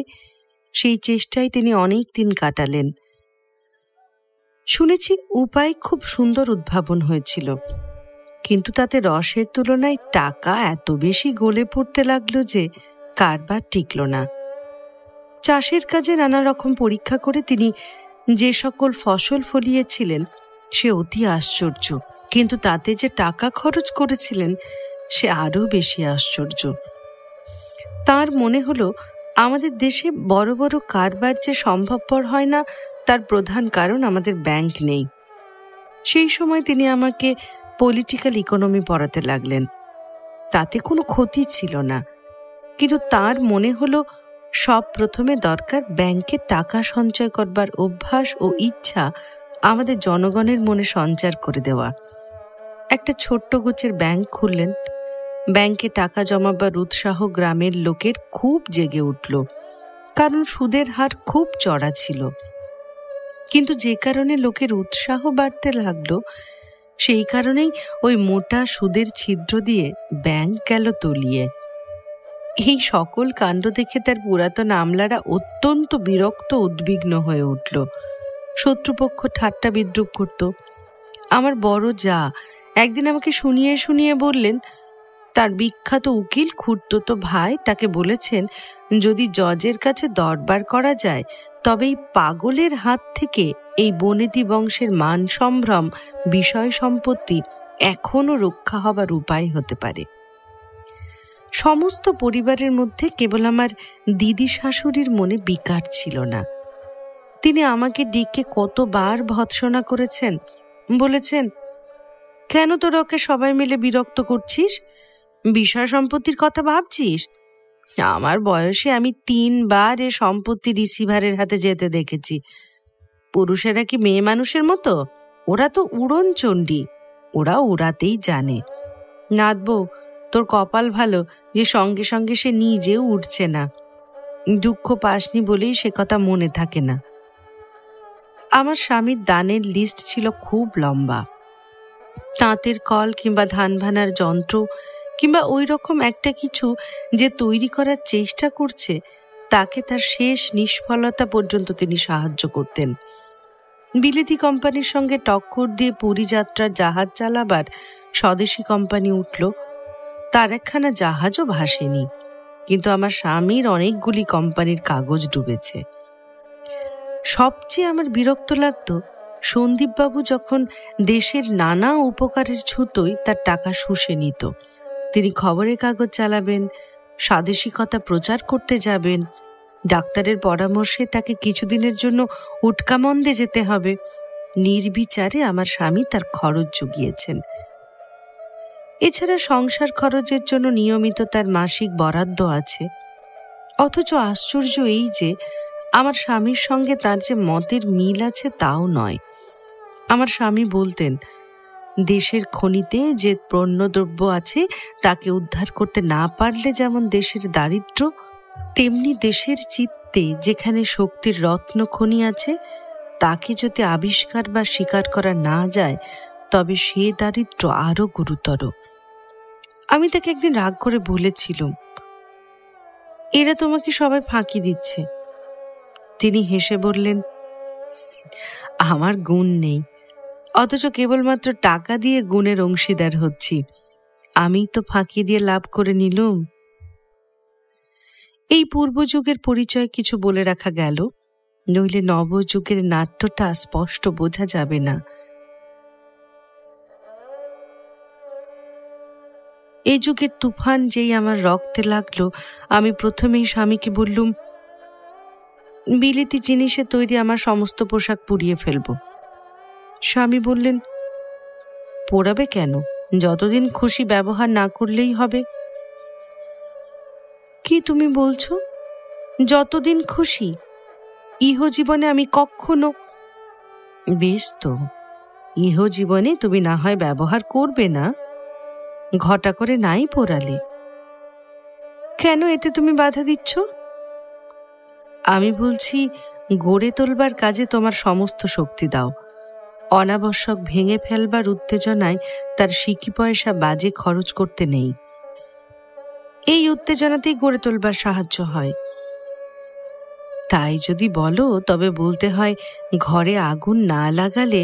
সেই চেষ্টায় তিনি অনেক দিন কাটালেন। শুনেছি উপায় খুব সুন্দর উদ্ভাবন হয়েছিল, কিন্তু তাতে রসের তুলনায় টাকা এত বেশি গলে পড়তে লাগলো যে কারবার টিকল না। চাষের কাজে নানা রকম পরীক্ষা করে তিনি যে সকল ফসল ফলিয়েছিলেন সে অতি আশ্চর্য, কিন্তু তাতে যে টাকা খরচ করেছিলেন সে আরো বেশি আশ্চর্য। তার মনে হলো আমাদের দেশে বড় বড় কারবার যে সম্ভবপর হয় না, তার প্রধান কারণ আমাদের ব্যাংক নেই। সেই সময় তিনি আমাকে পলিটিক্যাল ইকোনমি পড়াতে লাগলেন। তাতে কোনো ক্ষতি ছিল না, কিন্তু তার মনে হলো সব প্রথমে দরকার ব্যাংকে টাকা সঞ্চয় করবার অভ্যাস ও ইচ্ছা আমাদের জনগণের মনে সঞ্চার করে দেওয়া। একটা ছোট্ট গোছের ব্যাংক খুললেন। ব্যাংকে টাকা জমাবার উৎসাহ গ্রামের লোকের খুব জেগে উঠল, কারণ সুদের হার খুব চড়া ছিল। কিন্তু যে কারণে লোকের উৎসাহ বাড়তে লাগলো, সেই কারণেই ওই মোটা সুদের ছিদ্র দিয়ে ব্যাংক গেল তলিয়ে। এই সকল কাণ্ড দেখে তার পুরাতন আমলারা অত্যন্ত বিরক্ত, উদ্বিগ্ন হয়ে উঠল। শত্রুপক্ষ ঠাট্টা বিদ্রুপ করত। আমার বড় যা একদিন আমাকে শুনিয়ে শুনিয়ে বললেন, তার বিখ্যাত উকিল খুড়তুতো ভাই তাকে বলেছেন, যদি জজের কাছে দরবার করা যায় তবে এই পাগলের হাত থেকে এই বনেদি বংশের মান সম্ভ্রম, বিষয় সম্পত্তি এখনো রক্ষা হবার উপায় হতে পারে। সমস্ত পরিবারের মধ্যে কেবল আমার দিদি শাশুড়ির মনে বিকার ছিল না। তিনি আমাকে ডেকে কতবার ভৎসনা করেছেন, বলেছেন, কেন তোরা ওকে সবাই মিলে বিরক্ত করছিস? বিষয় সম্পত্তির কথা ভাবছিস? আমার বয়সে আমি 3 বার এ সম্পত্তি রিসিভারের হাতে যেতে দেখেছি। পুরুষেরা কি মেয়ে মানুষের মতো? ওরা তো উড়নচণ্ডী, ওরা উড়াতেই জানে। নাথবো, তোর কপাল ভালো যে সঙ্গে সঙ্গে সে নিজেও উঠছে না। দুঃখ পাসনি বলেই সে কথা মনে থাকে না। আমার স্বামীর দানের লিস্ট ছিল খুব লম্বা। তাঁতের কল কিংবা ধান ভানার যন্ত্র কিংবা ওই রকম একটা কিছু যে তৈরি করার চেষ্টা করছে, তাকে তার শেষ নিষ্ফলতা পর্যন্ত তিনি সাহায্য করতেন। বিলেতি কোম্পানির সঙ্গে টক্কর দিয়ে পুরী যাত্রার জাহাজ চালাবার স্বদেশি কোম্পানি উঠল। তার একখানা জাহাজও ভাসেনি, কিন্তু আমার স্বামীর অনেকগুলি কোম্পানির কাগজ ডুবেছে। সবচেয়ে আমার বিরক্ত লাগতো সন্দীপবাবু যখন দেশের নানা উপকারের ছুতোয় তার টাকা শুষে নিত। তিনি খবরের কাগজ চালাবেন, স্বাদেশিকতা প্রচার করতে যাবেন, ডাক্তারের পরামর্শে তাকে কিছুদিনের জন্য উটকামন্দে যেতে হবে। নির্বিচারে আমার স্বামী তার খরচ জুগিয়েছেন। এছাড়া সংসার খরচের জন্য নিয়মিত তার মাসিক বরাদ্দ আছে। অথচ আশ্চর্য এই যে আমার স্বামীর সঙ্গে তার যে মতের মিল আছে তাও নয়। আমার স্বামী বলতেন, দেশের খনিতে যে পণ্যদ্রব্য আছে তাকে উদ্ধার করতে না পারলে যেমন দেশের দারিদ্র্য, তেমনি দেশের চিত্তে যেখানে শক্তির রত্ন খনি আছে তাকে যদি আবিষ্কার বা স্বীকার করা না যায় তবে সে দারিদ্র্য আরো গুরুতর। আমি তাকে একদিন রাগ করে বলেছিলাম, এরা তোমাকে সবাই ফাঁকি দিচ্ছে। তিনি হেসে বললেন, আমার গুণ নেই, অথচ কেবলমাত্র টাকা দিয়ে গুণের অংশীদার হচ্ছি। আমি তো ফাঁকি দিয়ে লাভ করে নিলুম। এই পূর্বযুগের পরিচয় কিছু বলে রাখা গেল, নইলে নবযুগের নাট্যটা স্পষ্ট বোঝা যাবে না। এই যুগের তুফান যেই আমার রক্তে লাগলো, আমি প্রথমেই স্বামীকে বললুম, বিলেতি জিনিসে তৈরি আমার সমস্ত পোশাক পুড়িয়ে ফেলব। স্বামী বললেন, পোড়াবে কেন? যতদিন খুশি ব্যবহার না করলেই হবে। কি তুমি বলছো? যতদিন খুশি? ইহজীবনে আমি কখনো। বেশ তো, ইহজীবনে তুমি না হয় ব্যবহার করবে না, ঘটা করে নাই পোড়ালে। কেন এতে তুমি বাধা দিচ্ছ? আমি বলছি, গড়ে তোলবার কাজে তোমার সমস্ত শক্তি দাও। অনাবশ্যক ভেঙে ফেলবার উত্তেজনায় তার সিকি পয়সা বাজে খরচ করতে নেই। এই উত্তেজনাতেই গড়ে তোলবার সাহায্য হয়। তাই যদি বলো তবে বলতে হয়, ঘরে আগুন না লাগালে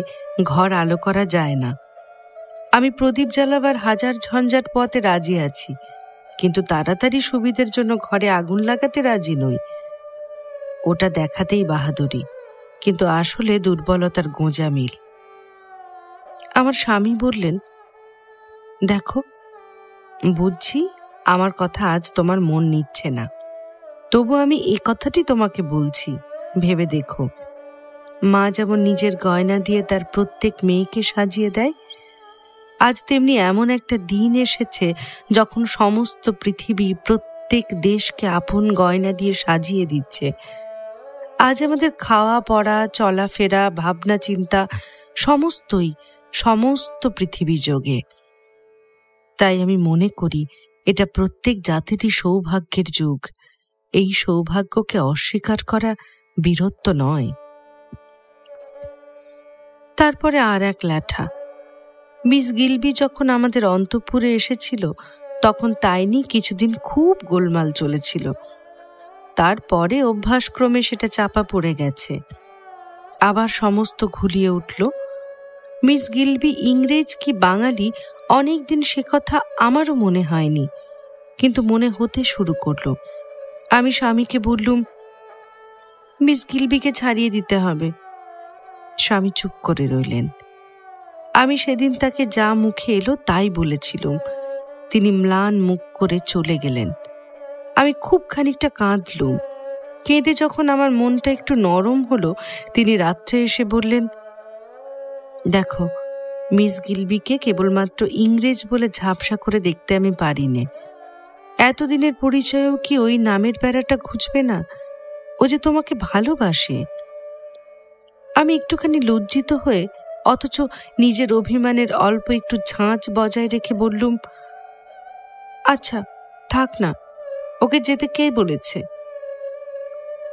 ঘর আলো করা যায় না। আমি প্রদীপ জ্বালাবার হাজার ঝঞ্ঝাট পথে রাজি আছি, কিন্তু তাড়াতাড়ি সুবিধের জন্য ঘরে আগুন লাগাতে রাজি নই। ওটা দেখাতেই বাহাদুরি, কিন্তু আসলে দুর্বলতার গোঁজামিল। আমার স্বামী বললেন, দেখো, বুঝছি আমার কথা আজ তোমার মন নিচ্ছে না, তবু আমি এই কথাটি তোমাকে বলছি, ভেবে দেখো। মা যেমন নিজের গয়না দিয়ে তার প্রত্যেক মেয়েকে সাজিয়ে দেয়, আজ তেমনি এমন একটা দিন এসেছে যখন সমস্ত পৃথিবী প্রত্যেক দেশকে আপন গয়না দিয়ে সাজিয়ে দিচ্ছে। আজ আমাদের খাওয়া পড়া, চলাফেরা, ভাবনা চিন্তা সমস্ত পৃথিবী যোগে। তাই আমি মনে করি এটা প্রত্যেক জাতিরই সৌভাগ্যের যুগ। এই সৌভাগ্যকে অস্বীকার করা বীরত্ব নয়। তারপরে আর এক ল্যাঠা। মিস গিলবি যখন আমাদের অন্তঃপুরে এসেছিল তখন তাই নিয়ে কিছুদিন খুব গোলমাল চলেছিল। তারপরে অভ্যাসক্রমে সেটা চাপা পড়ে গেছে। আবার সমস্ত ঘুলিয়ে উঠল। মিস গিলবি ইংরেজ কি বাঙালি অনেকদিন সে কথা আমারও মনে হয়নি, কিন্তু মনে হতে শুরু করলো। আমি স্বামীকে বললুম, মিস গিলবিকে ছাড়িয়ে দিতে হবে। স্বামী চুপ করে রইলেন। আমি সেদিন তাকে যা মুখে এলো তাই বলেছিলুম। তিনি ম্লান মুখ করে চলে গেলেন। আমি খুব খানিকটা কাঁদলুম। কেঁদে যখন আমার মনটা একটু নরম হলো, তিনি রাত্রে এসে বললেন, দেখো, মিস গিলবিকে কেবলমাত্র ইংরেজ বলে ঝাপসা করে দেখতে আমি পারি নে। এতদিনের পরিচয়েও কি ওই নামের বেড়াটা ঘুচবে না? ও যে তোমাকে ভালোবাসে। আমি একটুখানি লজ্জিত হয়ে, অথচ নিজের অভিমানের অল্প একটু ঝাঁঝ বজায় রেখে বললুম, আচ্ছা থাক না, ওকে যেতে কে বলেছে?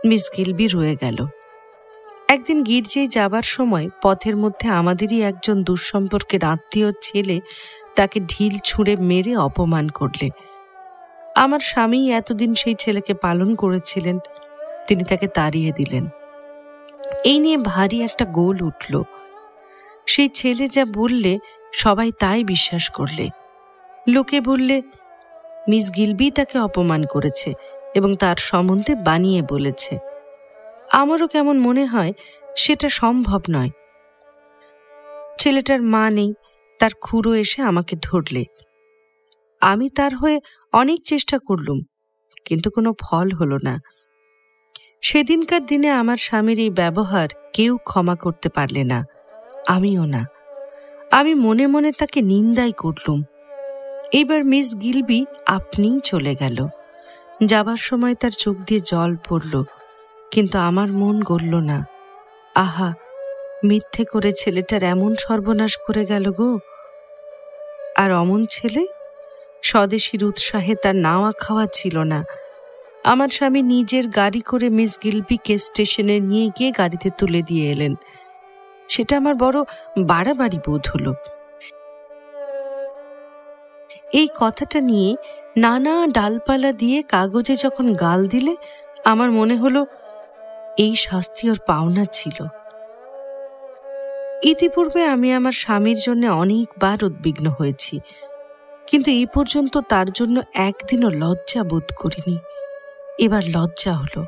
মিস গিলবি রয়ে গেল। একদিন গির্জেয় যাবার সময় পথের মধ্যে আমাদেরই একজন দুঃসম্পর্কের আত্মীয় ছেলে তাকে ঢিল ছুঁড়ে মেরে অপমান করলে। আমার স্বামী এতদিন সেই ছেলেকে পালন করেছিলেন, তিনি তাকে তাড়িয়ে দিলেন। এই নিয়ে ভারী একটা গোল উঠল। সেই ছেলে যা বললে সবাই তাই বিশ্বাস করলে। লোকে বললে মিস গিলবি তাকে অপমান করেছে এবং তার সম্বন্ধে বানিয়ে বলেছে। আমারও কেমন মনে হয় সেটা সম্ভব নয়। ছেলেটার মা নেই, তার খুড়ো এসে আমাকে ধরলে। আমি তার হয়ে অনেক চেষ্টা করলুম, কিন্তু কোনো ফল হলো না। সেদিনকার দিনে আমার স্বামীর এই ব্যবহার কেউ ক্ষমা করতে পারলে না, আমিও না। আমি মনে মনে তাকে নিন্দাই করলুম। এইবার মিস গিলবি আপনিই চলে গেল। যাবার সময় তার চোখ দিয়ে জল পড়ল, কিন্তু আমার মন গলল না। আহা, মিথ্যে করে ছেলেটার এমন সর্বনাশ করে গেল গো। আর অমন ছেলে, স্বদেশীর উৎসাহে তার নাওয়া খাওয়া ছিল না। আমার স্বামী নিজের গাড়ি করে মিস গিলবিকে স্টেশনে নিয়ে গিয়ে গাড়িতে তুলে দিয়ে এলেন। সেটা আমার বড় বাড়াবাড়ি বোধ হলো। এই কথাটা নিয়ে নানা ডালপালা দিয়ে কাগজে যখন গাল দিলে, আমার মনে হলো এই শাস্তি ওর পাওনা ছিল। ইতিপূর্বে আমি আমার স্বামীর জন্য অনেকবার উদ্বিগ্ন হয়েছি, কিন্তু এই পর্যন্ত তার জন্য একদিনও লজ্জা বোধ করিনি। এবার লজ্জা হলো।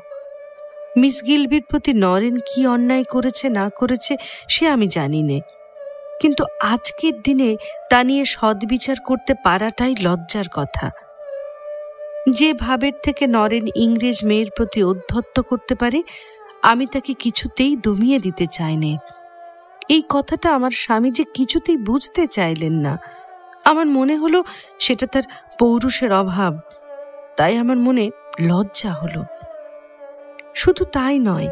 মিস গিলবির প্রতি নরেন কি অন্যায় করেছে না করেছে সে আমি জানি নে, কিন্তু আজকের দিনে তা নিয়ে সদ্বিচার করতে পারাটাই লজ্জার কথা। যে ভাবের থেকে নরেন ইংরেজ মেয়ের প্রতি অধ্যত্ত করতে পারে, আমি তাকে কিছুতেই দমিয়ে দিতে চাইনে। এই কথাটা আমার স্বামী যে কিছুতেই বুঝতে চাইলেন না। আমার মনে হলো সেটা তার পৌরুষের অভাব, তাই আমার মনে লজ্জা হলো। শুধু তাই নয়,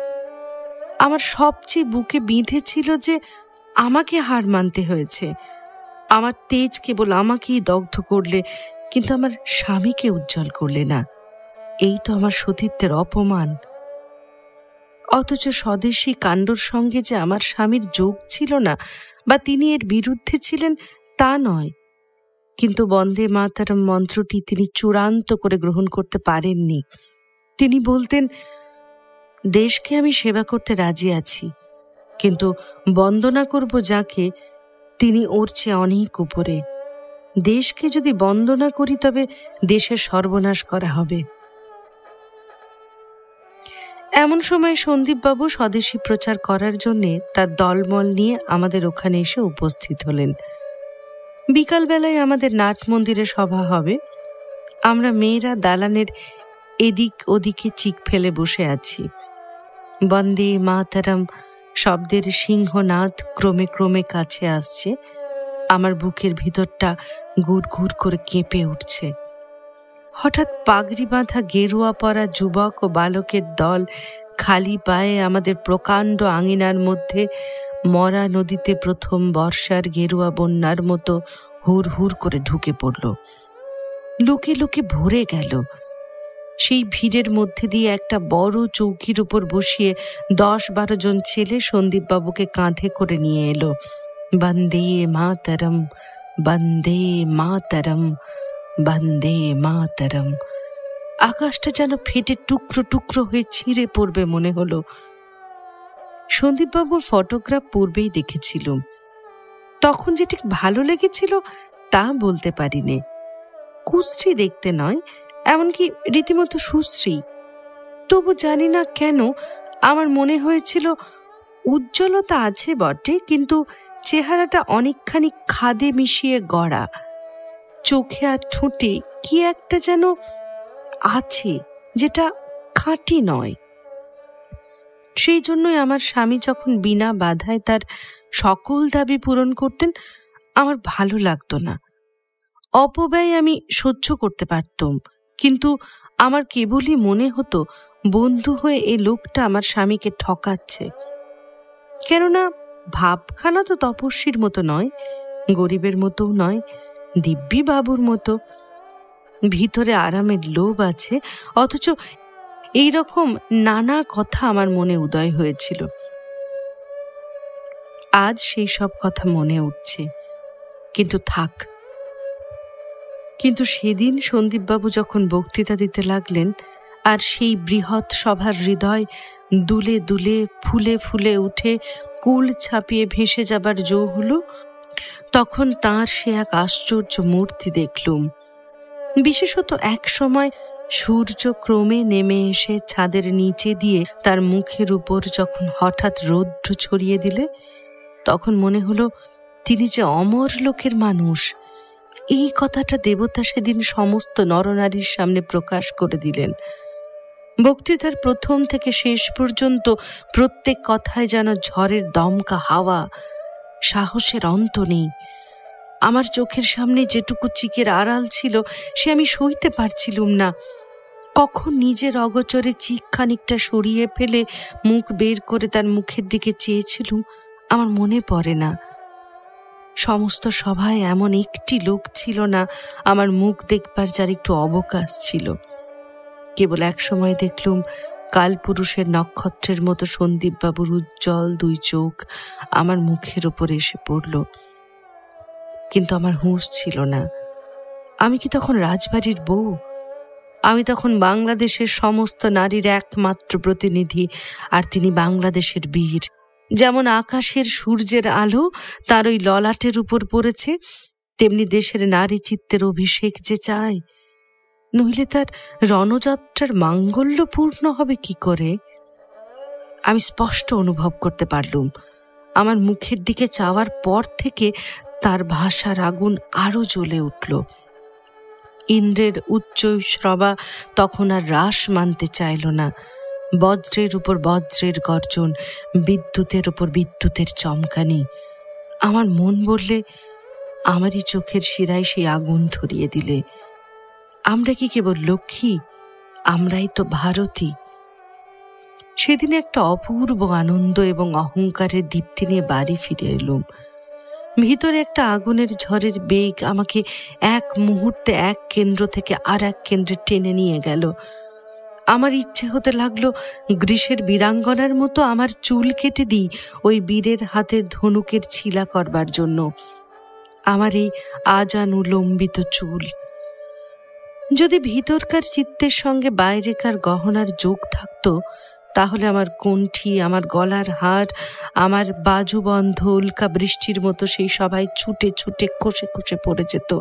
আমার সবচেয়ে বুকে বিঁধেছিল যে আমাকে হার মানতে হয়েছে। আমার তেজ কেবল আমাকেই দগ্ধ করলে, কিন্তু আমার স্বামীকে উজ্জ্বল করলে না। এই তো আমার সতীত্বের অপমান। অথচ স্বদেশী কাণ্ডর সঙ্গে যে আমার স্বামীর যোগ ছিল না বা তিনি এর বিরুদ্ধে ছিলেন তা নয়, কিন্তু বন্দে মাতরম মন্ত্রটি তিনি চূড়ান্ত করে গ্রহণ করতে পারেননি। তিনি বলতেন, দেশকে আমি সেবা করতে রাজি আছি, কিন্তু বন্দনা করব যাকে, তিনি ওর চেয়ে অনেক উপরে। দেশকে যদি বন্দনা করি তবে দেশের সর্বনাশ করা হবে। এমন সময় সন্দীপবাবু স্বদেশী প্রচার করার জন্যে তার দলমল নিয়ে আমাদের ওখানে এসে উপস্থিত হলেন। বিকালবেলায় আমাদের নাট মন্দিরে সভা হবে। আমরা মেয়েরা দালানের এদিক ওদিকে চিক ফেলে বসে আছি। বন্দে মাতরম শব্দের সিংহনাদ ক্রমে ক্রমে কাছে আসছে। আমার বুকের ভিতরটা গুড় গুড় করে কেঁপে উঠছে। হঠাৎ পাগড়ি বাঁধা গেরুয়া পরা যুবক ও বালকের দল খালি পায়ে আমাদের প্রকাণ্ড আঙিনার মধ্যে মরা নদীতে প্রথম বর্ষার গেরুয়া বন্যার মতো হুড় হুড় করে ঢুকে পড়ল। লোকে লোকে ভরে গেল। সেই ভিড়ের মধ্যে দিয়ে একটা বড় চৌকির উপর বসিয়ে 10-12 জন ছেলে সন্দীপবাবুকে কাঁধে করে নিয়ে এলো। বন্দে মাতরম, বন্দে মাতরম, বন্দে মাতরম। আকাশটা যেন ফেটে টুকরো টুকরো হয়ে ছিঁড়ে পড়বে মনে হলো। সন্দীপবাবুর ফটোগ্রাফ পূর্বেই দেখেছিলাম। তখন যে ঠিক ভালো লেগেছিল তা বলতে পারিনি। কুশ্রী দেখতে নয়, এমনকি রীতিমতো সুশ্রী। তবু জানি না কেন আমার মনে হয়েছিল উজ্জ্বলতা আছে বটে, কিন্তু চেহারাটা অনেকখানি খাদে মিশিয়ে গড়া। চোখে আর ঠোঁটে কি একটা যেন আছে যেটা খাঁটি নয়। সেই জন্যই আমার স্বামী যখন বিনা বাধায় তার সকল দাবি পূরণ করতেন আমার ভালো লাগতো না। অপব্যয় আমি সহ্য করতে পারতাম, কিন্তু আমার কেবলই মনে হতো বন্ধু হয়ে এই লোকটা আমার স্বামীকে ঠকাচ্ছে। কেননা ভাবখানা তো তপস্বীর মতো নয়, গরিবের মতোও নয়, দিব্যি বাবুর মতো। ভিতরে আরামের লোভ আছে, অথচ এইরকম নানা কথা আমার মনে উদয় হয়েছিল। আজ সেই সব কথা মনে উঠছে, কিন্তু থাক। কিন্তু সেদিন সন্দীপবাবু যখন বক্তৃতা দিতে লাগলেন আর সেই বৃহৎ সভার হৃদয় দুলে দুলে ফুলে ফুলে উঠে কুল ছাপিয়ে ভেসে যাবার জো হলো, তখন তাঁর সে এক আশ্চর্য মূর্তি দেখলুম। বিশেষত এক সময় সূর্য ক্রমে নেমে এসে ছাদের নিচে দিয়ে তার মুখের উপর যখন হঠাৎ রৌদ্র ছড়িয়ে দিলে, তখন মনে হলো তিনি যে অমর লোকের মানুষ। এই কথাটা দেবতা সেদিন সমস্ত নরনারীর সামনে প্রকাশ করে দিলেন। বক্তৃতার প্রথম থেকে শেষ পর্যন্ত প্রত্যেক কথায় যেন ঝড়ের দমকা হাওয়া, সাহসের অন্ত নেই। আমার চোখের সামনে যেটুকু চিকের আড়াল ছিল সে আমি সইতে পারছিলুম না। কখন নিজের অগোচরে চিক খানিকটা সরিয়ে ফেলে মুখ বের করে তার মুখের দিকে চেয়েছিলুম আমার মনে পড়ে না। সমস্ত সভায় এমন একটি লোক ছিল না আমার মুখ দেখবার যার একটু অবকাশ ছিল। কেবল এক সময় দেখলুম কালপুরুষের নক্ষত্রের মতো সন্দীপবাবুর উজ্জ্বল 2 চোখ আমার মুখের ওপর এসে পড়ল, কিন্তু আমার হুঁশ ছিল না। আমি কি তখন রাজবাড়ির বউ? আমি তখন বাংলাদেশের সমস্ত নারীর একমাত্র প্রতিনিধি, আর তিনি বাংলাদেশের বীর। যেমন আকাশের সূর্যের আলো তার ওই ললাটের উপর পড়েছে, তেমনি দেশের নারী চিত্তের অভিষেক যে চায়, নইলে তার রণযাত্রার মাঙ্গল্য পূর্ণ হবে কি করে? আমি স্পষ্ট অনুভব করতে পারলুম। আমার মুখের দিকে চাওয়ার পর থেকে তার ভাষার আগুন আরো জ্বলে উঠল। ইন্দ্রের উচ্চ শ্রবা তখন আর হ্রাস মানতে চাইল না। বজ্রের উপর বজ্রের গর্জন, বিদ্যুতের উপর বিদ্যুতের চমকানি। আমার মন বললে, আমারই চোখের শিরায় সেই আগুন ধরিয়ে দিলে। আমরা কি কেবল লক্ষ্মী? আমরাই তো ভারতী। সেদিন একটা অপূর্ব আনন্দ এবং অহংকারের দীপ্তি নিয়ে বাড়ি ফিরে এলুম। ভিতরে একটা আগুনের ঝড়ের বেগ আমাকে এক মুহূর্তে এক কেন্দ্র থেকে আর এক কেন্দ্রে টেনে নিয়ে গেল। আমার ইচ্ছে হতে লাগলো গ্রীষ্মের বীরাঙ্গনার মতো আমার চুল কেটে দিই ওই বীরের হাতের ধনুকের ছিলা করবার জন্য। আমার এই আজানুলম্বিত চুল। যদি ভিতরকার চিত্তের সঙ্গে বাইরেকার গহনার যোগ থাকতো, তাহলে আমার কণ্ঠী, আমার গলার হার, আমার বাজুবন্ধ উল্কা বৃষ্টির মতো সেই সবাই ছুটে ছুটে খসে খসে পড়ে যেত।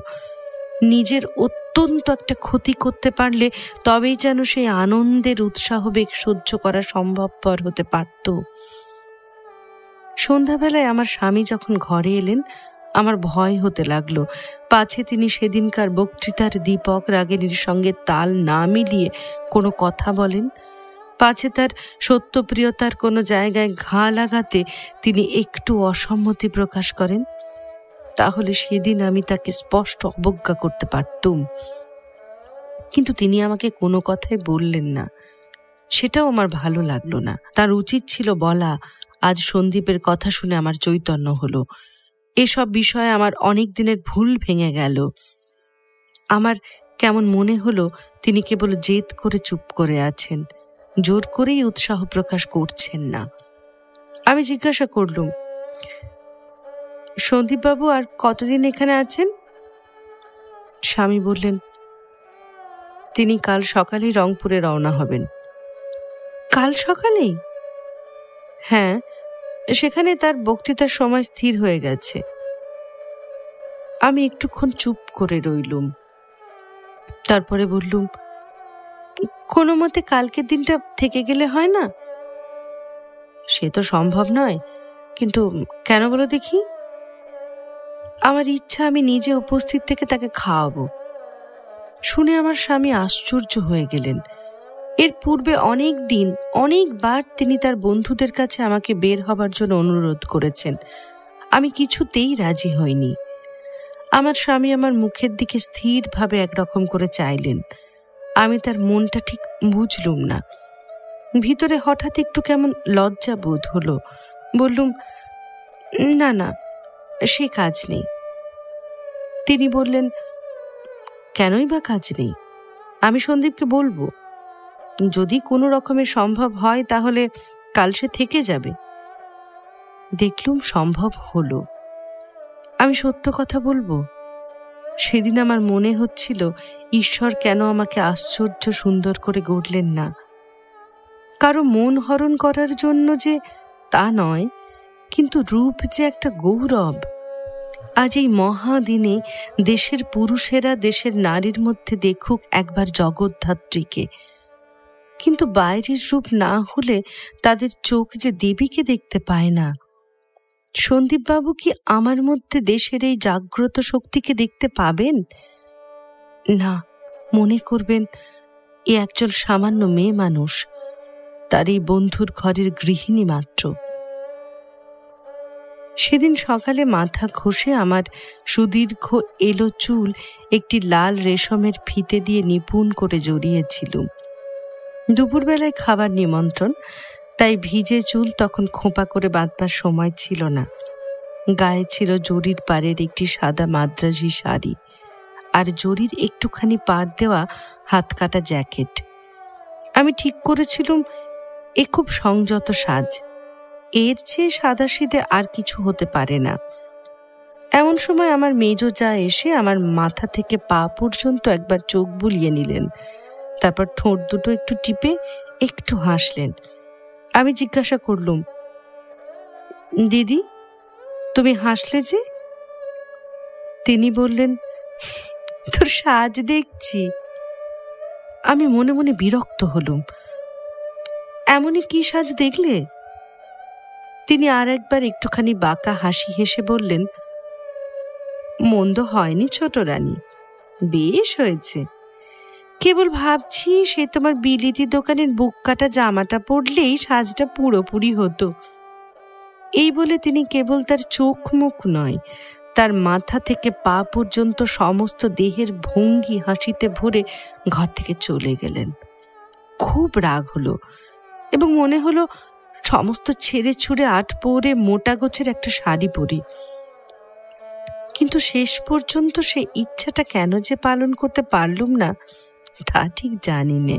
নিজের অত্যন্ত একটা ক্ষতি করতে পারলে তবেই যেন সেই আনন্দের উৎসাহবেগ সহ্য করা সম্ভবপর হতে পারত। সন্ধ্যাবেলায় আমার স্বামী যখন ঘরে এলেন, আমার ভয় হতে লাগলো, পাছে তিনি সেদিনকার বক্তৃতার দীপক রাগিনীর সঙ্গে তাল না মিলিয়ে কোনো কথা বলেন, পাছে তার সত্যপ্রিয়তার কোনো জায়গায় ঘা লাগাতে তিনি একটু অসম্মতি প্রকাশ করেন। তাহলে সেদিন আমি তাকে স্পষ্ট অবজ্ঞা করতে পারতুম। কিন্তু তিনি আমাকে কোনো কথাই বললেন না, সেটাও আমার ভালো লাগলো না। তার উচিত ছিল বলা, আজ সন্দীপের কথা শুনে আমার চৈতন্য হলো। এসব বিষয়ে আমার অনেক দিনের ভুল ভেঙে গেল। আমার কেমন মনে হলো তিনি কেবল জেদ করে চুপ করে আছেন, জোর করেই উৎসাহ প্রকাশ করছেন না। আমি জিজ্ঞাসা করলুম, সন্দীপবাবু আর কতদিন এখানে আছেন? স্বামী বললেন, তিনি কাল সকালেই রংপুরে রওনা হবেন। কাল সকালেই? হ্যাঁ, সেখানে তার বক্তৃতার সময় স্থির হয়ে গেছে। আমি একটুক্ষণ চুপ করে রইলুম, তারপরে বললুম, কোনো মতে কালকের দিনটা থেকে গেলে হয় না? সে তো সম্ভব নয়, কিন্তু কেন বলো দেখি? আমার ইচ্ছা আমি নিজে উপস্থিত থেকে তাকে খাওয়াবো। শুনে আমার স্বামী আশ্চর্য হয়ে গেলেন। এর পূর্বে অনেক দিন অনেকবার তিনি তার বন্ধুদের কাছে আমাকে বের হবার জন্য অনুরোধ করেছেন, আমি কিছুতেই রাজি হইনি। আমার স্বামী আমার মুখের দিকে স্থিরভাবে একরকম করে চাইলেন। আমি তার মনটা ঠিক বুঝলুম না। ভিতরে হঠাৎ একটু কেমন লজ্জা বোধ হলো। বললুম, না না, সে কাজ নেই। তিনি বললেন, কেনই বা কাজ নেই? আমি সন্দীপকে বলবো, যদি কোনো রকমের সম্ভব হয় তাহলে কাল সে থেকে যাবে। দেখলুম সম্ভব হলো। আমি সত্য কথা বলবো, সেদিন আমার মনে হচ্ছিল ঈশ্বর কেন আমাকে আশ্চর্য সুন্দর করে গড়লেন না। কারো মন হরণ করার জন্য যে তা নয়, কিন্তু রূপ যে একটা গৌরব। আজ এই মহাদিনে দেশের পুরুষেরা দেশের নারীর মধ্যে দেখুক একবার জগদ্ধাত্রীকে, কিন্তু বাইরের রূপ না হলে তাদের চোখ যে দেবীকে দেখতে পায় না। সন্দীপবাবু কি আমার মধ্যে দেশের এই জাগ্রত শক্তিকে দেখতে পাবেন? না, মনে করবেন এ একজন সামান্য মেয়ে মানুষ, তার এই বন্ধুর ঘরের গৃহিণী মাত্র। সেদিন সকালে মাথা ঘষে আমার সুদীর্ঘ এলো চুল একটি লাল রেশমের ফিতে দিয়ে নিপুণ করে জড়িয়েছিলুম। দুপুরবেলায় খাবার নিমন্ত্রণ, তাই ভিজে চুল তখন খোঁপা করে বাঁধবার সময় ছিল না। গায়ে ছিল জরির পাড়ের একটি সাদা মাদ্রাজি শাড়ি আর জরির একটুখানি পাড় দেওয়া হাত কাটা জ্যাকেট। আমি ঠিক করেছিলুম এ খুব সংযত সাজ, এর চেয়ে সাদাসিধে আর কিছু হতে পারে না। এমন সময় আমার মেজ জা এসে আমার মাথা থেকে পা পর্যন্ত একবার চোখ বুলিয়ে নিলেন, তারপর ঠোঁট দুটো একটু টিপে একটু হাসলেন। আমি জিজ্ঞাসা করলুম, দিদি, তুমি হাসলে যে? তিনি বললেন, তোর সাজ দেখছি। আমি মনে মনে বিরক্ত হলুম, এমনই কি সাজ দেখলে? তিনি আর একবার একটুখানি বাঁকা হাসি হেসে বললেন, মন্দ হয়নি ছোট রানী, বেশ হয়েছে। কেবল ভাবছি সে তোমার বিলিতি দোকানের বুক কাটা জামাটা পরলেই সাজটা পুরোপুরি হতো। এই বলে তিনি কেবল তার চোখ মুখ নয়, তার মাথা থেকে পা পর্যন্ত সমস্ত দেহের ভঙ্গি হাসিতে ভরে ঘর থেকে চলে গেলেন। খুব রাগ হলো এবং মনে হলো সমস্ত ছেড়ে ছুড়ে আট পরে মোটা গোছের একটা শাড়ি পরি। কিন্তু শেষ পর্যন্ত সে ইচ্ছাটা কেন যে পালন করতে পারলুম না তা ঠিক জানি নে।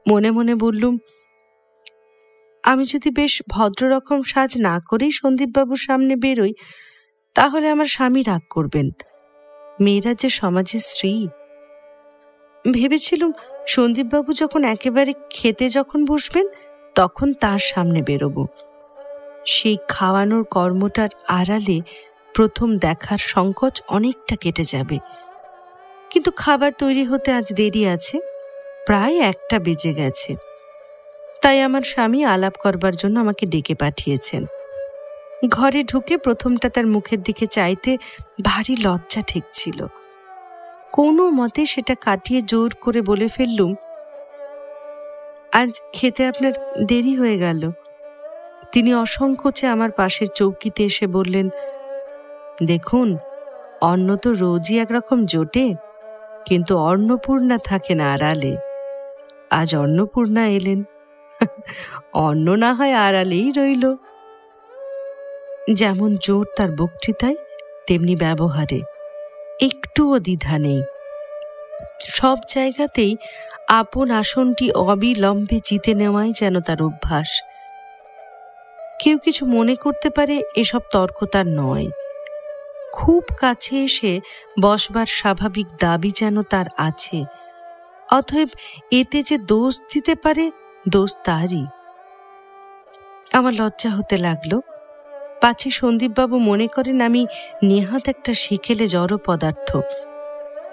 মনে মনে বললুম, আমি যদি বেশ ভদ্ররকম সাজ না করেই সন্দীপবাবুর সামনে বেরোই তাহলে আমার স্বামী রাগ করবেন। মেয়েরা যে সমাজের স্ত্রী। ভেবেছিলুম সন্দীপবাবু যখন একেবারে খেতে যখন বসবেন তখন তার সামনে বেরোবো। সেই খাওয়ানোর কর্মটার আড়ালে প্রথম দেখার সংকোচ অনেকটা কেটে যাবে। কিন্তু খাবার তৈরি হতে আজ দেরি আছে, প্রায় 1টা বেজে গেছে। তাই আমার স্বামী আলাপ করবার জন্য আমাকে ডেকে পাঠিয়েছেন। ঘরে ঢুকে প্রথমটা তার মুখের দিকে চাইতে ভারী লজ্জা ঠেকছিল। কোনো মতে সেটা কাটিয়ে জোর করে বলে ফেললুম, আজ খেতে আপনার দেরি হয়ে গেল। তিনি অসংকোচে আমার পাশের চৌকিতে এসে বললেন, দেখুন, অন্ন তো রোজই একরকম জোটে, কিন্তু অন্নপূর্ণা থাকে না আড়ালে। আজ অন্নপূর্ণা এলেন, অন্ন না হয় আড়ালেই রইল। যেমন জোর তার বক্তৃতায়, তেমনি ব্যবহারে একটুও দ্বিধা নেই। সব জায়গাতেই আপন আসনটি অবিলম্বে জিতে নেওয়াই যেন তার অভ্যাস। কেউ কিছু মনে করতে পারে এসব তর্ক তার নয়। খুব কাছে এসে বসবার স্বাভাবিক দাবি যেন তার আছে। অতএব এতে যে দোষ দিতে পারে, দোষ তারই। আমার লজ্জা হতে লাগলো, পাছে সন্দীপবাবু মনে করেন আমি নেহাত একটা শিখেলে জড় পদার্থ।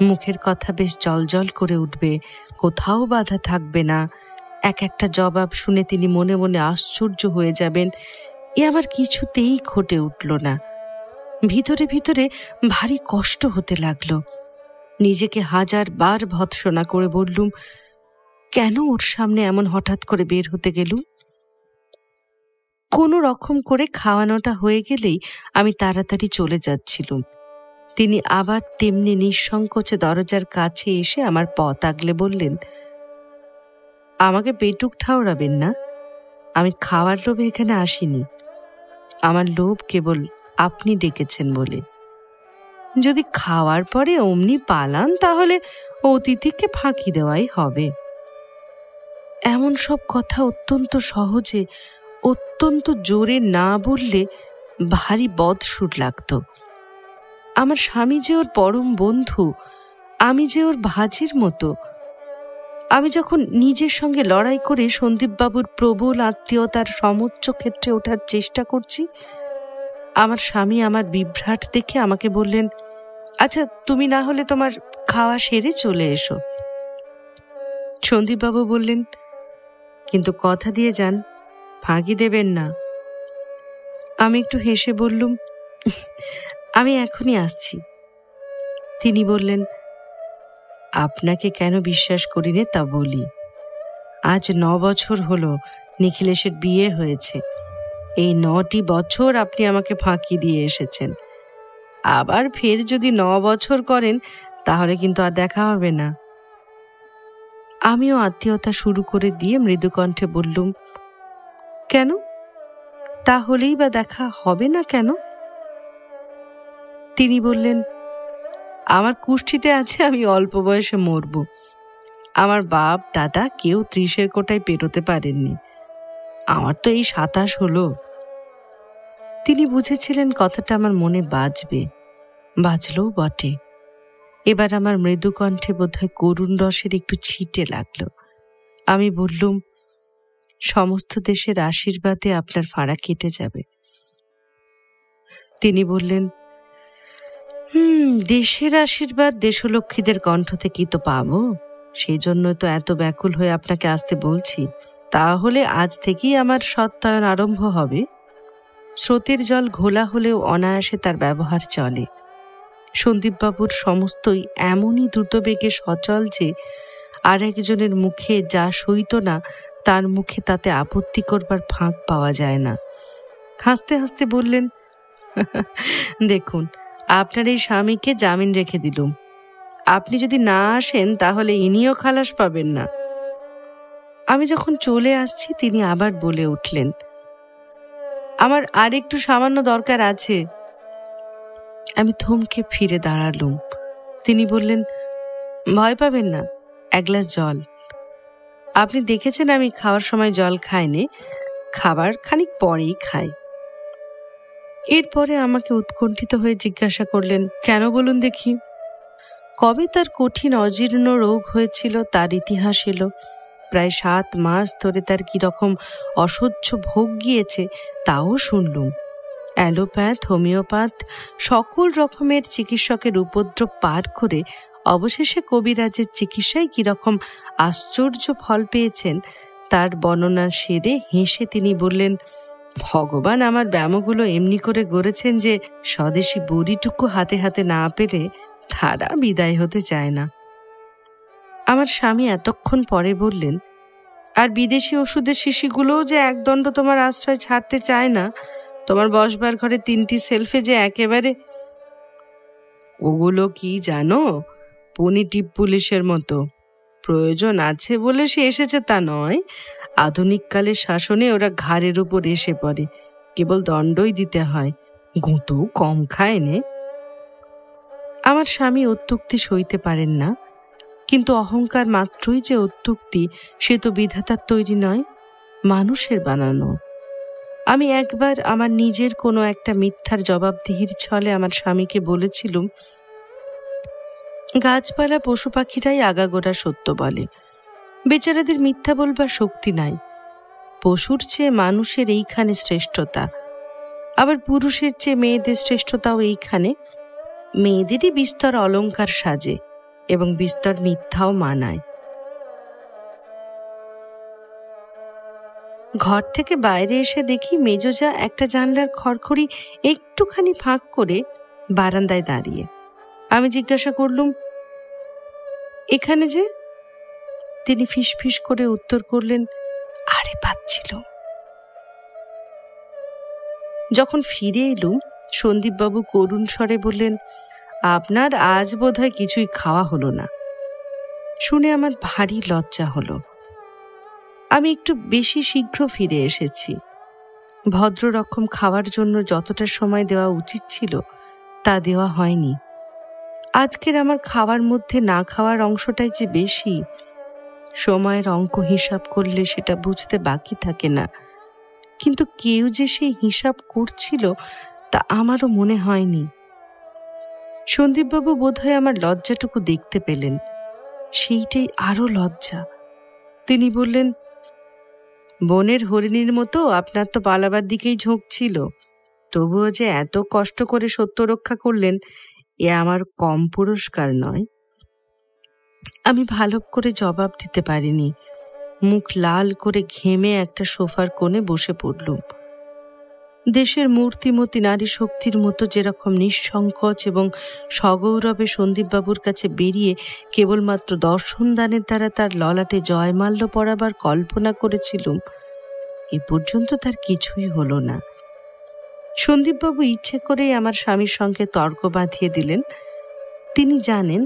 মুখের কথা বেশ জলজল করে উঠবে, কোথাও বাধা থাকবে না। এক একটা জবাব শুনে তিনি মনে মনে আশ্চর্য হয়ে যাবেন। এ আমার কিছুতেই ঘটে উঠল না। ভিতরে ভিতরে ভারী কষ্ট হতে লাগলো। নিজেকে 1000 বার ভৎসনা করে বললুম, কেন ওর সামনে এমন হঠাৎ করে বের হতে গেলুম? কোনো রকম করে খাওয়ানোটা হয়ে গেলেই আমি তাড়াতাড়ি চলে যাচ্ছিলুম। তিনি আবার তেমনি নিঃসংকোচে দরজার কাছে এসে আমার পথ আগলে বললেন, আমাকে পেটুক ঠাওরাবেন না। আমি খাওয়ার লোভে এখানে আসিনি। আমার লোভ কেবল আপনি ডেকেছেন বলে। যদি খাওয়ার পরে অমনি পালান, তাহলে অতিথিকে ফাঁকি দেওয়াই হবে। এমন সব কথা অত্যন্ত সহজে, অত্যন্ত জোরে না বললে ভারী বদসুর লাগতো। আমার স্বামী যে ওর পরম বন্ধু, আমি যে ওর ভাজির মতো। আমি যখন নিজের সঙ্গে লড়াই করে সন্দীপবাবুর প্রবল আত্মীয়তার সমুচ্চ ক্ষেত্রে ওঠার চেষ্টা করছি, আমার স্বামী আমার বিভ্রাট দেখে আমাকে বললেন, আচ্ছা, তুমি না হলে তোমার খাওয়া সেরে চলে এসো। সন্দীপবাবু বললেন, কিন্তু কথা দিয়ে যান, ফাঁকি দেবেন না। আমি একটু হেসে বললুম, আমি এখনই আসছি। তিনি বললেন, আপনাকে কেন বিশ্বাস করি নে তা বলি। আজ 9 বছর হলো নিখিলেশের বিয়ে হয়েছে। এই 9টি বছর আপনি আমাকে ফাঁকি দিয়ে এসেছেন। আবার ফের যদি 9 বছর করেন, তাহলে কিন্তু আর দেখা হবে না। আমিও আত্মীয়তা শুরু করে দিয়ে মৃদুকণ্ঠে বললুম, কেন? তাহলেই বা দেখা হবে না কেন? তিনি বললেন, আমার কুষ্ঠিতে আছে আমি অল্প বয়সে মরব। আমার বাপ দাদা কেউ 30-এর কোটায় পেরোতে পারেননি। আমার তো এই 27 হলো। তিনি বুঝেছিলেন কথাটা আমার মনে বাজবে, বাজলেও বটে। এবার আমার মৃদুকণ্ঠে বোধহয় করুণ রসের একটু ছিটে লাগলো। আমি বললুম, সমস্ত দেশের আশীর্বাদে আপনার ফাঁড়া কেটে যাবে। তিনি বললেন, দেশের আশীর্বাদ দেশলক্ষ্মীদের কণ্ঠ থেকেই তো পাবো। সেই জন্য তো এত ব্যাকুল হয়ে আপনাকে আসতে বলছি। তাহলে আজ থেকেই আমার সত্যায়ন আরম্ভ হবে। স্রোতের জল ঘোলা হলেও অনায়াসে তার ব্যবহার চলে। সন্দীপবাবুর সমস্তই এমনই দ্রুতবেগে সচল যে আর একজনের মুখে যা সইত না, তার মুখে তাতে আপত্তি করবার ফাঁক পাওয়া যায় না। হাসতে হাসতে বললেন, দেখুন, আপনার এই স্বামীকে জামিন রেখে দিলুম। আপনি যদি না আসেন, তাহলে ইনিও খালাস পাবেন না। আমি যখন চলে আসছি, তিনি আবার বলে উঠলেন, আমার আর একটু সামান্য দরকার আছে। আমি থমকে ফিরে দাঁড়ালুম। তিনি বললেন, ভয় পাবেন না, 1 গ্লাস জল। আপনি দেখেছেন আমি খাওয়ার সময় জল খাইনি, খাবার খানিক পরেই খাই। এরপরে আমাকে উৎকণ্ঠিত হয়ে জিজ্ঞাসা করলেন, কেন বলুন দেখি? কবে তার কঠিন অজীর্ণ রোগ হয়েছিল তার ইতিহাস এলো। প্রায় 7 মাস ধরে তার কিরকম অসহ্য ভোগ গিয়েছে তাও শুনলুম। অ্যালোপ্যাথ, হোমিওপ্যাথ, সকল রকমের চিকিৎসকের উপদ্রব পার করে অবশেষে কবিরাজের চিকিৎসায় কিরকম আশ্চর্য ফল পেয়েছেন তার বর্ণনা সেরে হেসে তিনি বললেন, ভগবান আমার ব্যায়ামগুলো এমনি করে গড়েছেন যে স্বদেশী বড়িটুকু হাতে হাতে না পেলে তারা বিদায় হতে চায় না। আমার স্বামী এতক্ষণ পরে বললেন, আর বিদেশি ওষুধের শিশিগুলোও যে একদণ্ড তোমার আশ্রয় ছাড়তে চায় না। তোমার বসবার ঘরে 3টি সেলফে যে একেবারে। ওগুলো কি জানো, পনি টিপ পুলিশের মতো। প্রয়োজন আছে বলে সে এসেছে তা নয়, আধুনিককালের শাসনে ওরা ঘাড়ের উপর এসে পড়ে, কেবল দণ্ডই দিতে হয়, গুঁতো কম খায় নে। আমার স্বামী অত্যুক্তি সইতে পারেন না, কিন্তু অহংকার মাত্রই যে অত্যুক্তি সে তো বিধাতার তৈরি নয়, মানুষের বানানো। আমি একবার আমার নিজের কোনো একটা মিথ্যার জবাবদিহির ছলে আমার স্বামীকে বলেছিলুম, গাছপালা পশু পাখিরাই আগাগোড়া সত্য বলে, বেচারাদের মিথ্যা বলবার শক্তি নাই। পশুর চেয়ে মানুষের এইখানে শ্রেষ্ঠতা, আবার পুরুষের চেয়ে মেয়েদের শ্রেষ্ঠতাও এইখানে। মেয়েদেরই বিস্তর অলংকার সাজে এবং বিস্তর মিথ্যাও মানায়। ঘর থেকে বাইরে এসে দেখি মেজোজা একটা জানলার খড়খড়ি একটুখানি ফাঁক করে বারান্দায় দাঁড়িয়ে। আমি জিজ্ঞাসা করলুম, এখানে যে? তিনি ফিসফিস করে উত্তর করলেন, আরে পাচ্ছিল। যখন ফিরে এলুম, সন্দীপবাবু করুণ স্বরে বললেন, আপনার আজ বোধহয় কিছুই খাওয়া হলো না। শুনে আমার ভারী লজ্জা হলো। আমি একটু বেশি শীঘ্র ফিরে এসেছি। ভদ্র রকম খাওয়ার জন্য যতটা সময় দেওয়া উচিত ছিল তা দেওয়া হয়নি। আজকের আমার খাওয়ার মধ্যে না খাওয়ার অংশটাই যে বেশি। সময়ের অঙ্ক হিসাব করলে সেটা বুঝতে বাকি থাকে না, কিন্তু কেউ যে সেই হিসাব করছিল তা আমারও মনে হয়নি। সন্দীপবাবু বোধহয় আমার লজ্জাটুকু দেখতে পেলেন, সেইটাই আরো লজ্জা। তিনি বললেন, বনের হরিণীর মতো আপনার তো পালাবার দিকেই ঝোঁক ছিল, তবুও যে এত কষ্ট করে সত্য রক্ষা করলেন, এ আমার কম পুরস্কার নয়। আমি ভালো করে জবাব দিতে পারিনি। মুখ লাল করে ঘেমে একটা সোফার কোণে বসে পড়লুম। দেশের মূর্তিমতী নারী শক্তির মতো যেরকম নিঃসংকোচ এবং সগৌরবে সন্দীপবাবুর কাছে বেরিয়ে কেবলমাত্র দর্শন দানের দ্বারা তার ললাটে জয়মাল্য পরাবার কল্পনা করেছিলুম, এ পর্যন্ত তার কিছুই হলো না। সন্দীপবাবু ইচ্ছে করেই আমার স্বামীর সঙ্গে তর্ক বাঁধিয়ে দিলেন। তিনি জানেন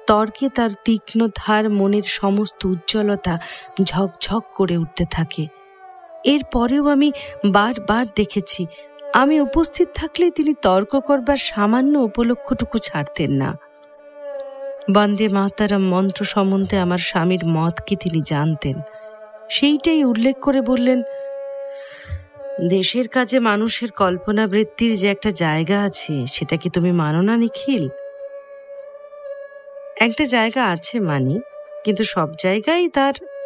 তর্কে তার তীক্ষ্ণ ধার মনের সমস্ত উজ্জ্বলতা ঝকঝক করে উঠতে থাকে। এরপরেও আমি বারবার দেখেছি, আমি উপস্থিত থাকলে তিনি তর্ক করবার সামান্য উপলক্ষটুকু ছাড়তেন না। বন্দে মাতরম মন্ত্র সম্বন্ধে আমার স্বামীর মত কি তিনি জানতেন, সেইটাই উল্লেখ করে বললেন, দেশের কাজে মানুষের কল্পনা বৃত্তির যে একটা জায়গা আছে, সেটা কি তুমি মানো না নিখিল? একটা জায়গা আছে মানি, কিন্তু সব জায়গায়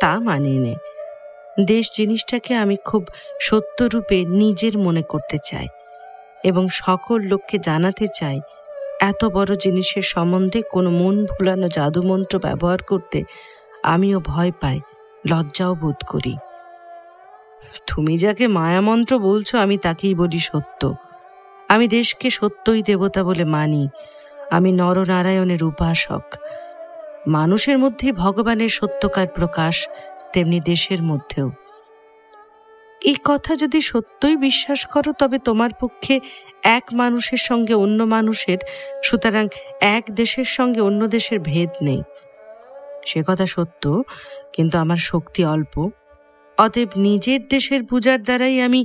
তা মানি নে। দেশ জিনিসটাকে আমি খুব সত্যরূপে নিজের মনে করতে চাই এবং সকল লোককে জানাতে চাই, এত বড় জিনিসের সম্বন্ধে কোনো মন ভুলানো জাদুমন্ত্র ব্যবহার করতে আমিও ভয় পাই, লজ্জাও বোধ করি। তুমি যাকে মায়ামন্ত্র বলছো, আমি তাকেই বলি সত্য। আমি দেশকে সত্যই দেবতা বলে মানি। আমি নরনারায়ণের উপাসক। মানুষের মধ্যে ভগবানের সত্যকার প্রকাশ, তেমনি দেশের মধ্যেও। এই কথা যদি সত্যই বিশ্বাস করো, তবে তোমার পক্ষে এক মানুষের সঙ্গে অন্য মানুষের, সুতরাং এক দেশের সঙ্গে অন্য দেশের ভেদ নেই। সে কথা সত্য, কিন্তু আমার শক্তি অল্প। অতএব নিজের দেশের পূজার দ্বারাই আমি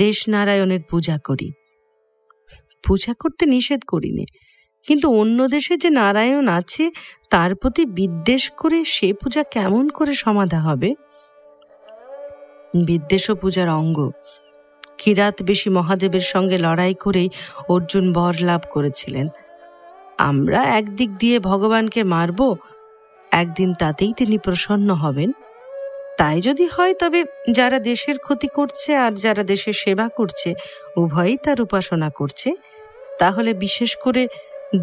দেশ নারায়ণের পূজা করি। পূজা করতে নিষেধ করিনি, কিন্তু অন্য দেশে যে নারায়ণ আছে তার প্রতি বিদ্বেষ করে সে পূজা কেমন করে সমাধা হবে? বিদ্বেষও পূজার অঙ্গ। কিরাত বেশি মহাদেবের সঙ্গে লড়াই করেই অর্জুন বর লাভ করেছিলেন। আমরা একদিক দিয়ে ভগবানকে মারব, একদিন তাতেই তিনি প্রসন্ন হবেন। তাই যদি হয়, তবে যারা দেশের ক্ষতি করছে আর যারা দেশের সেবা করছে উভয়ই তার উপাসনা করছে, তাহলে বিশেষ করে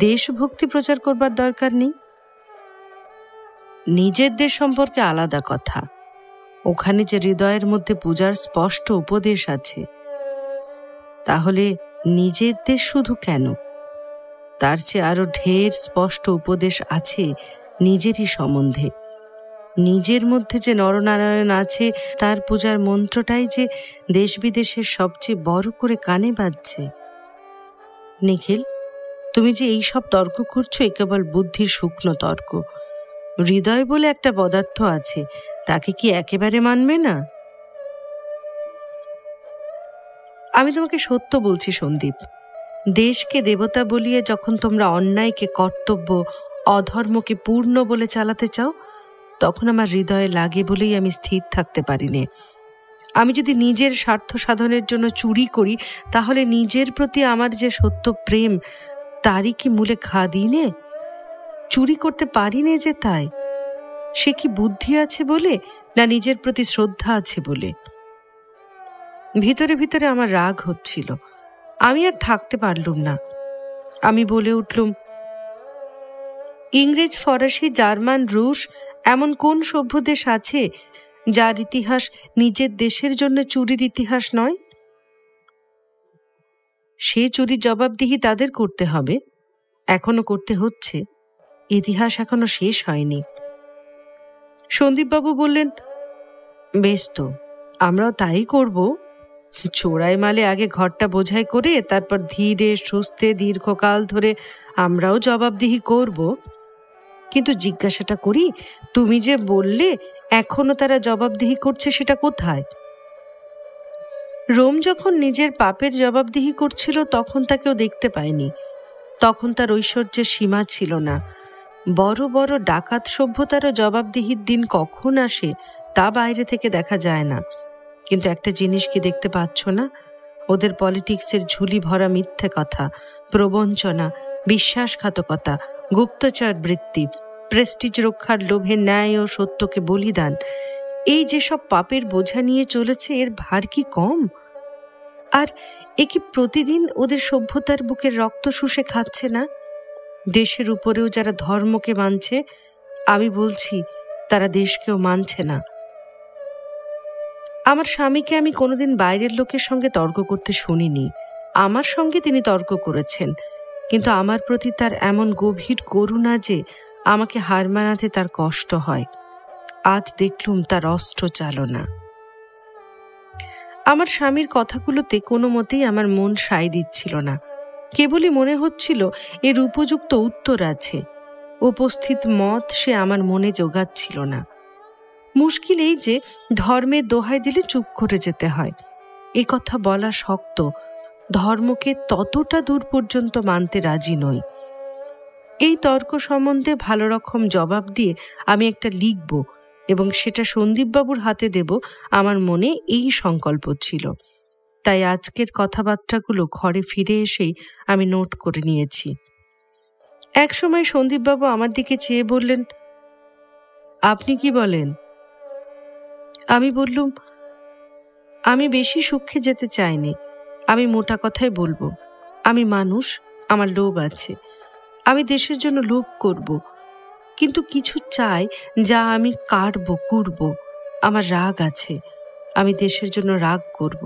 দেশভক্তি প্রচার করবার দরকার নেই। নিজের দেশ সম্পর্কে আলাদা কথা, ওখানে যে হৃদয়ের মধ্যে পূজার স্পষ্ট উপদেশ আছে, তাহলে নিজের দেশ শুধু কেন? তার চেয়ে আরো ঢের স্পষ্ট উপদেশ আছে নিজেরই সম্বন্ধে। নিজের মধ্যে যে নরনারায়ণ আছে, তার পূজার মন্ত্রটাই যে দেশ বিদেশের সবচেয়ে বড় করে কানে বাজছে। নিখিল, তুমি যে এই সব তর্ক করছো, এ কেবল বুদ্ধির শুকনো তর্ক। হৃদয় বলে একটা পদার্থ আছে, তাকে কি একেবারে মানবে না? আমি তোমাকে সত্য বলছি সন্দীপ, দেশকে দেবতা বলিয়ে যখন তোমরা অন্যায়কে কর্তব্য, অধর্মকে পূর্ণ বলে চালাতে চাও, তখন আমার হৃদয়ে লাগে বলেই আমি স্থির থাকতে পারিনি। আমি যদি নিজের স্বার্থ সাধনের জন্য চুরি করি, তাহলে নিজের প্রতি আমার যে সত্য প্রেম, তারই কি মূলে ঘা দিনে? চুরি করতে পারিনে যে তাই। সে কি বুদ্ধি আছে বলে, না নিজের প্রতি শ্রদ্ধা আছে বলে? ভিতরে ভিতরে আমার রাগ হচ্ছিল, আমি আর থাকতে পারলুম না। আমি বলে উঠলুম, ইংরেজ, ফরাসি, জার্মান, রুশ এমন কোন সভ্য দেশ আছে যার ইতিহাস নিজের দেশের জন্য চুরির ইতিহাস নয়? সে চুরির জবাবদিহি তাদের করতে হবে, এখনো করতে হচ্ছে। ইতিহাস এখনো শেষ হয়নি। সন্দীপবাবু বললেন, বেশ তো, আমরাও তাই করব। চোরাই মালে আগে ঘরটা বোঝাই করে তারপর ধীরে সুস্থে দীর্ঘকাল ধরে আমরাও জবাবদিহি করব। কিন্তু জিজ্ঞাসাটা করি, তুমি যে বললে এখনো তারা জবাবদিহি করছে, সেটা কোথায়? রোম যখন নিজের পাপের জবাবদিহি করছিল, তখন তাকেও দেখতে পায়নি। তখন তার ঐশ্বর্যের সীমা ছিল না। বড় বড় ডাকাত সভ্যতারও জবাবদিহির দিন কখন আসে তা বাইরে থেকে দেখা যায় না। কিন্তু একটা জিনিস কি দেখতে পাচ্ছ না? ওদের পলিটিক্সের ঝুলি ভরা মিথ্যে কথা, প্রবঞ্চনা, বিশ্বাসঘাতকতা, গুপ্তচর বৃত্তি, প্রেস্টিজ রক্ষার লোভে ন্যায় ও সত্যকে বলিদান, এই যেসব পাপের বোঝা নিয়ে চলেছে, এর ভার কি কম? আর এ কি প্রতিদিন ওদের সভ্যতার বুকের রক্ত শুষে খাচ্ছে না? দেশের উপরেও যারা ধর্মকে মানছে, আমি বলছি তারা দেশকেও মানছে না। আমার স্বামীকে আমি কোনোদিন বাইরের লোকের সঙ্গে তর্ক করতে শুনিনি। আমার সঙ্গে তিনি তর্ক করেছেন, কিন্তু আমার প্রতি তার এমন গভীর করুণা যে আমাকে হার মানাতে তার কষ্ট হয়। আজ দেখলুম তার অস্ত্র চালনা। আমার স্বামীর কথাগুলোতে কোনো মতেই আমার মন সায় দিচ্ছিল না। কেবলই মনে হচ্ছিল এর উপযুক্ত উত্তর আছে, উপস্থিত মত সে আমার মনে জোগাচ্ছিল না। মুশকিল এই যে ধর্মের দোহাই দিলে চুপ করে যেতে হয়। এ কথা বলা শক্ত, ধর্মকে ততটা দূর পর্যন্ত মানতে রাজি নই। এই তর্ক সম্বন্ধে ভালো রকম জবাব দিয়ে আমি একটা লিখব এবং সেটা সন্দীপবাবুর হাতে দেব, আমার মনে এই সংকল্প ছিল। তাই আজকের কথাবার্তাগুলো ঘরে ফিরে এসেই আমি নোট করে নিয়েছি। এক সময় সন্দীপবাবু আমার দিকে চেয়ে বললেন, আপনি কি বলেন? আমি বললুম, আমি বেশি সূক্ষ্মে যেতে চাইনি, আমি মোটা কথাই বলবো। আমি মানুষ, আমার লোভ আছে, আমি দেশের জন্য লোভ করব, কিন্তু কিছু চাই যা আমি কাটবো, কুড়ব। আমার রাগ আছে, আমি দেশের জন্য রাগ করব।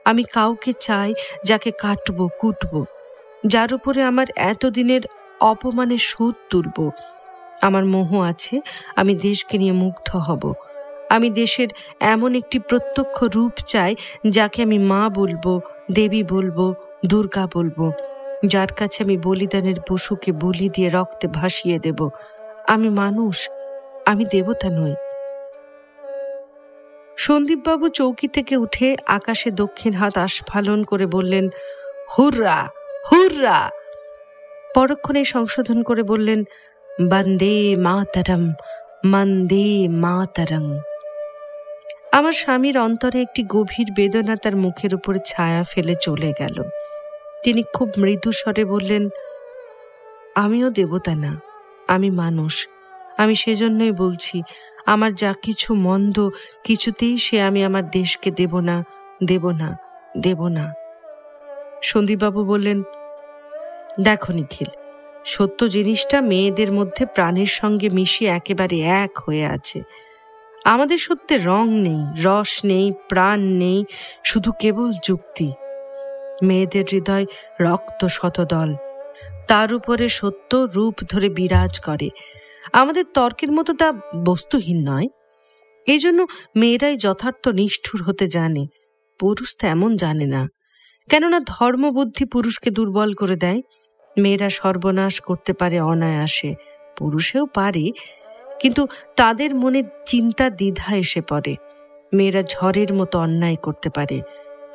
আমি কাউকে চাই যাকে কাটবো, কুটব, যার উপরে আমার এতদিনের অপমানের শোধ তুলব। আমার মোহ আছে, আমি দেশকে নিয়ে মুগ্ধ হব। আমি দেশের এমন একটি প্রত্যক্ষ রূপ চাই যাকে আমি মা বলবো, দেবী বলবো, দুর্গা বলবো, যার কাছে আমি বলিদানের পশুকে বলি দিয়ে রক্তে ভাসিয়ে দেব। আমি মানুষ, আমি দেবতা নই। সন্দীপবাবু চৌকি থেকে উঠে আকাশে দক্ষিণ হাত আস্ফালন করে বললেন, হুররা হুররা। পরক্ষণে সংশোধন করে বললেন, বন্দে মাতরম, বন্দে মাতরম। আমার স্বামীর অন্তরে একটি গভীর বেদনা তার মুখের উপর ছায়া ফেলে চলে গেল। তিনি খুব মৃদু স্বরে বললেন, আমিও দেবতা না, আমি মানুষ। আমি সেজন্যই বলছি, আমার যা কিছু মন্দ, কিছুতেই সে আমি আমার দেশকে দেব না, দেব না, দেব না। সন্দীপবাবু বললেন, দেখো নিখিল, সত্য জিনিসটা মেয়েদের মধ্যে প্রাণের সঙ্গে মিশিয়ে একেবারে এক হয়ে আছে। আমাদের সত্যে রং নেই, রস নেই, প্রাণ নেই, শুধু কেবল যুক্তি। মেয়েদের হৃদয় রক্ত শতদল, তার উপরে সত্য রূপ ধরে বিরাজ করে। আমাদের তর্কের মতো তা বস্তুহীন নয়। এই জন্য মেয়েরাই যথার্থ নিষ্ঠুর হতে জানে, পুরুষ তেমন জানে না। কেননা ধর্মবুদ্ধি পুরুষকে দুর্বল করে দেয়। মেয়েরা সর্বনাশ করতে পারে অনায়াসে, পুরুষেও পারে, কিন্তু তাদের মনে চিন্তা দ্বিধা এসে পড়ে। মেয়েরা ঝড়ের মতো অন্যায় করতে পারে,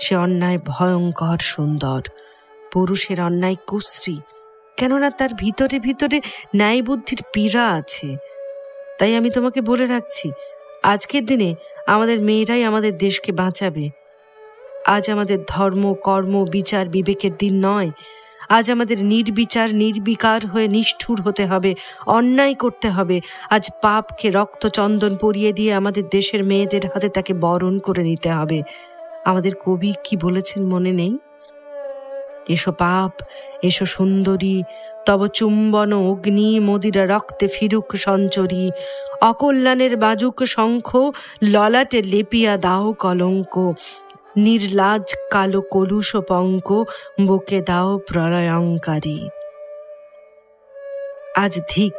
সে অন্যায় ভয়ঙ্কর সুন্দর। পুরুষের অন্যায় কুশ্রী, কেননা তার ভিতরে ভিতরে ন্যায় বুদ্ধির পীড়া আছে। তাই আমি তোমাকে বলে রাখছি, আজকের দিনে আমাদের মেয়েরাই আমাদের দেশকে বাঁচাবে। আজ আমাদের ধর্ম, কর্ম, বিচার, বিবেকের দিন নয়। আজ আমাদের নির্বিচার নির্বিকার হয়ে নিষ্ঠুর হতে হবে, অন্যায় করতে হবে। আজ পাপকে রক্তচন্দন পরিয়ে দিয়ে আমাদের দেশের মেয়েদের হাতে তাকে বরণ করে নিতে হবে। আমাদের কবি কি বলেছেন মনে নেই? এসো পাপ, এসো সুন্দরী, তব চুম্বন অগ্নি মদিরা রক্তে ফিরুক সঞ্চরী। অকল্যাণের বাজুক শঙ্খ, ললাটে লেপিয়া দাও কলঙ্ক। নির্লাজ কালো কলুষ পঙ্ক, বুকে দাও প্রলয়ঙ্কারী। আজ ধিক